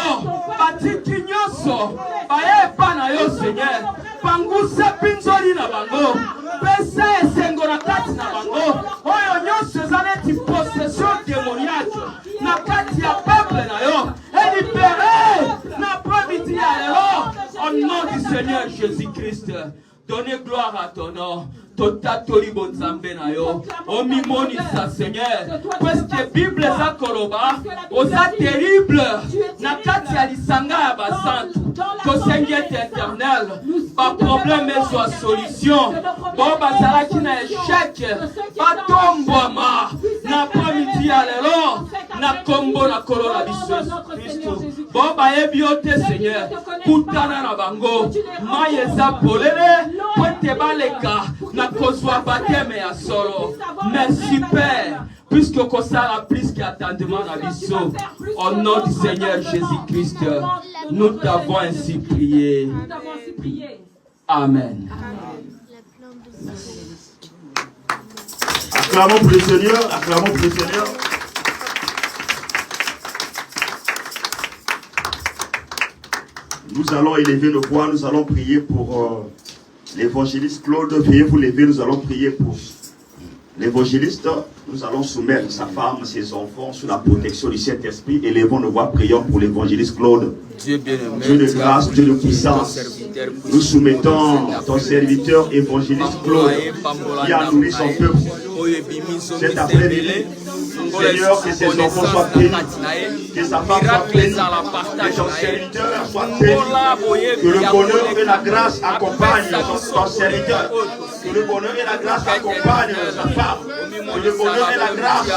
batiki nyoso, baye epa na yo Seigneur, pangusa pinzoli na bango, pesa esengo na kati na bango, oyo nyoso ezaleti possession démoniaque, na kati ya peuple na yo, et libéré, na après-midi ya lelo, au nom du Seigneur Jésus-Christ. Donnez gloire à ton nom. Totatoli bonzambe na yo. Omimoni sa Seigneur. Parce que Bible za koloba, oza terrible. Na kati ya lisanga ya basantu. To Seigneur éternel. Ba problème soit solution. Bon bazala ki na échec. Ba tomboma. Na pamiti ya lelo. Na kombo na kolo na biso Christo. Bon ba ebiote Seigneur. Kutana na bango. Mayeza polele. Pointe baleka. Na kozwa bateme ya solo. Merci Père, puisque kosala plus qu'attendement na biso. Au nom du Seigneur Jésus-Christ, nous t'avons ainsi prié. Amen. Acclamons pour le Seigneur, acclamons pour le Seigneur. Nous allons élever nos voix, nous allons prier pour l'évangéliste Claude. Veuillez vous lever, nous allons prier pour l'évangéliste. Nous allons soumettre sa femme, ses enfants sous la protection du Saint-Esprit. Élevons nos voix, prions pour l'évangéliste Claude. Dieu bien-aimé, Dieu de grâce, Dieu de puissance. Nous soumettons ton serviteur évangéliste Claude qui a nourri son peuple cet après-midi. Seigneur, que ses enfants soient bénis, que sa femme soit bénie, que son serviteur soit béni, que le bonheur et la grâce accompagnent son serviteur, que le bonheur et la grâce accompagnent sa femme, que le bonheur et la grâce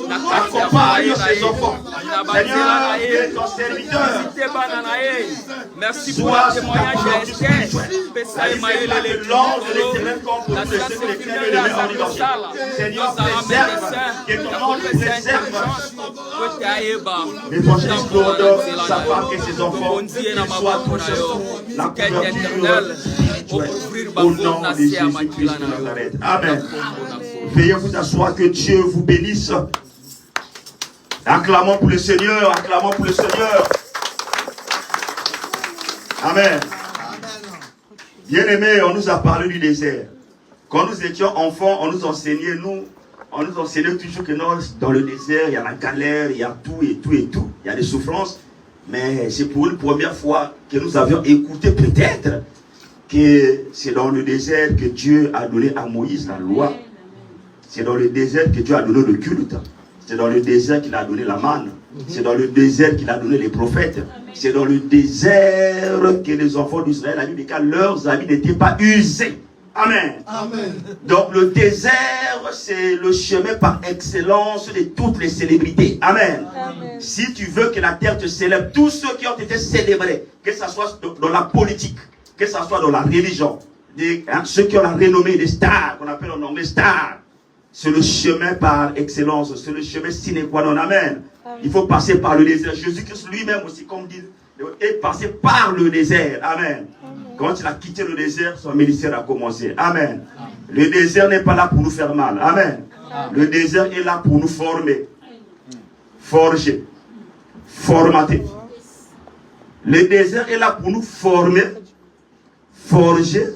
Accompagne ses enfants. Seigneur, tu es ton serviteur. Merci pour le témoignage d'Esther. L'ange de l'Éternel contre ceux qui les de en identité. Seigneur, préserve, que ton ange préserve. L'évangéliste Claude, sa femme et ses enfants, qu'ils soient tous la couverture spirituelle. Au nom de Jésus-Christ de Nazareth. Amen. Veuillez vous asseoir, que Dieu vous bénisse. Acclamons pour le Seigneur, acclamons pour le Seigneur. Amen. Bien-aimés, on nous a parlé du désert. Quand nous étions enfants, on nous enseignait toujours que non, dans le désert, il y a la galère, il y a tout et tout et tout. Il y a des souffrances. Mais c'est pour une première fois que nous avions écouté peut-être que c'est dans le désert que Dieu a donné à Moïse la loi. C'est dans le désert que Dieu a donné le culte. C'est dans le désert qu'il a donné la manne. C'est dans le désert qu'il a donné les prophètes. C'est dans le désert que les enfants d'Israël, la Bible dit que leurs habits n'étaient pas usés. Amen. Amen. Donc le désert, c'est le chemin par excellence de toutes les célébrités. Amen. Amen. Si tu veux que la terre te célèbre, tous ceux qui ont été célébrés, que ce soit dans la politique, que ce soit dans la religion, ceux qui ont la renommée des stars, qu'on appelle en anglais stars, c'est le chemin par excellence, c'est le chemin sine qua non. Amen. Amen. Il faut passer par le désert. Jésus-Christ lui-même aussi, comme dit, est passé par le désert. Amen. Amen. Quand il a quitté le désert, son ministère a commencé. Amen. Amen. Le désert n'est pas là pour nous faire mal. Amen. Amen. Le désert est là pour nous former, forger, formater. Le désert est là pour nous former, forger,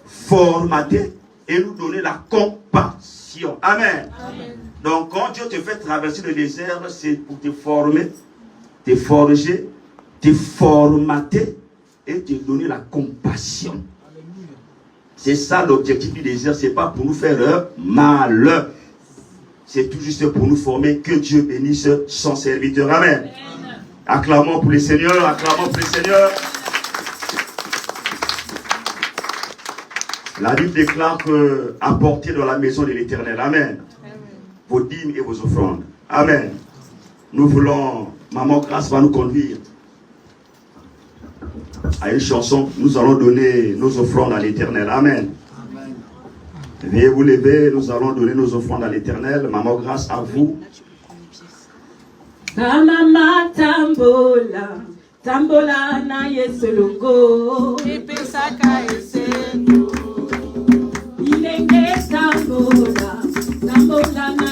formater et nous donner la compassion. Amen. Amen. Donc quand Dieu te fait traverser le désert, c'est pour te former, te forger, te formater et te donner la compassion. C'est ça l'objectif du désert. C'est pas pour nous faire mal. C'est tout juste pour nous former. Que Dieu bénisse son serviteur. Amen. Amen. Acclamons pour le Seigneur. Acclamons pour le Seigneur. La Bible déclare que apportez dans la maison de l'Éternel. Amen. Amen. Vos dîmes et vos offrandes. Amen. Nous voulons, Maman Grâce va nous conduire à une chanson. Nous allons donner nos offrandes à l'Éternel. Amen. Amen. Veuillez vous lever, nous allons donner nos offrandes à l'Éternel. Maman Grâce, à vous. Mama tambola, tambola na yesolongo. Ipesaka esendo. Ilenge tambola, tambola na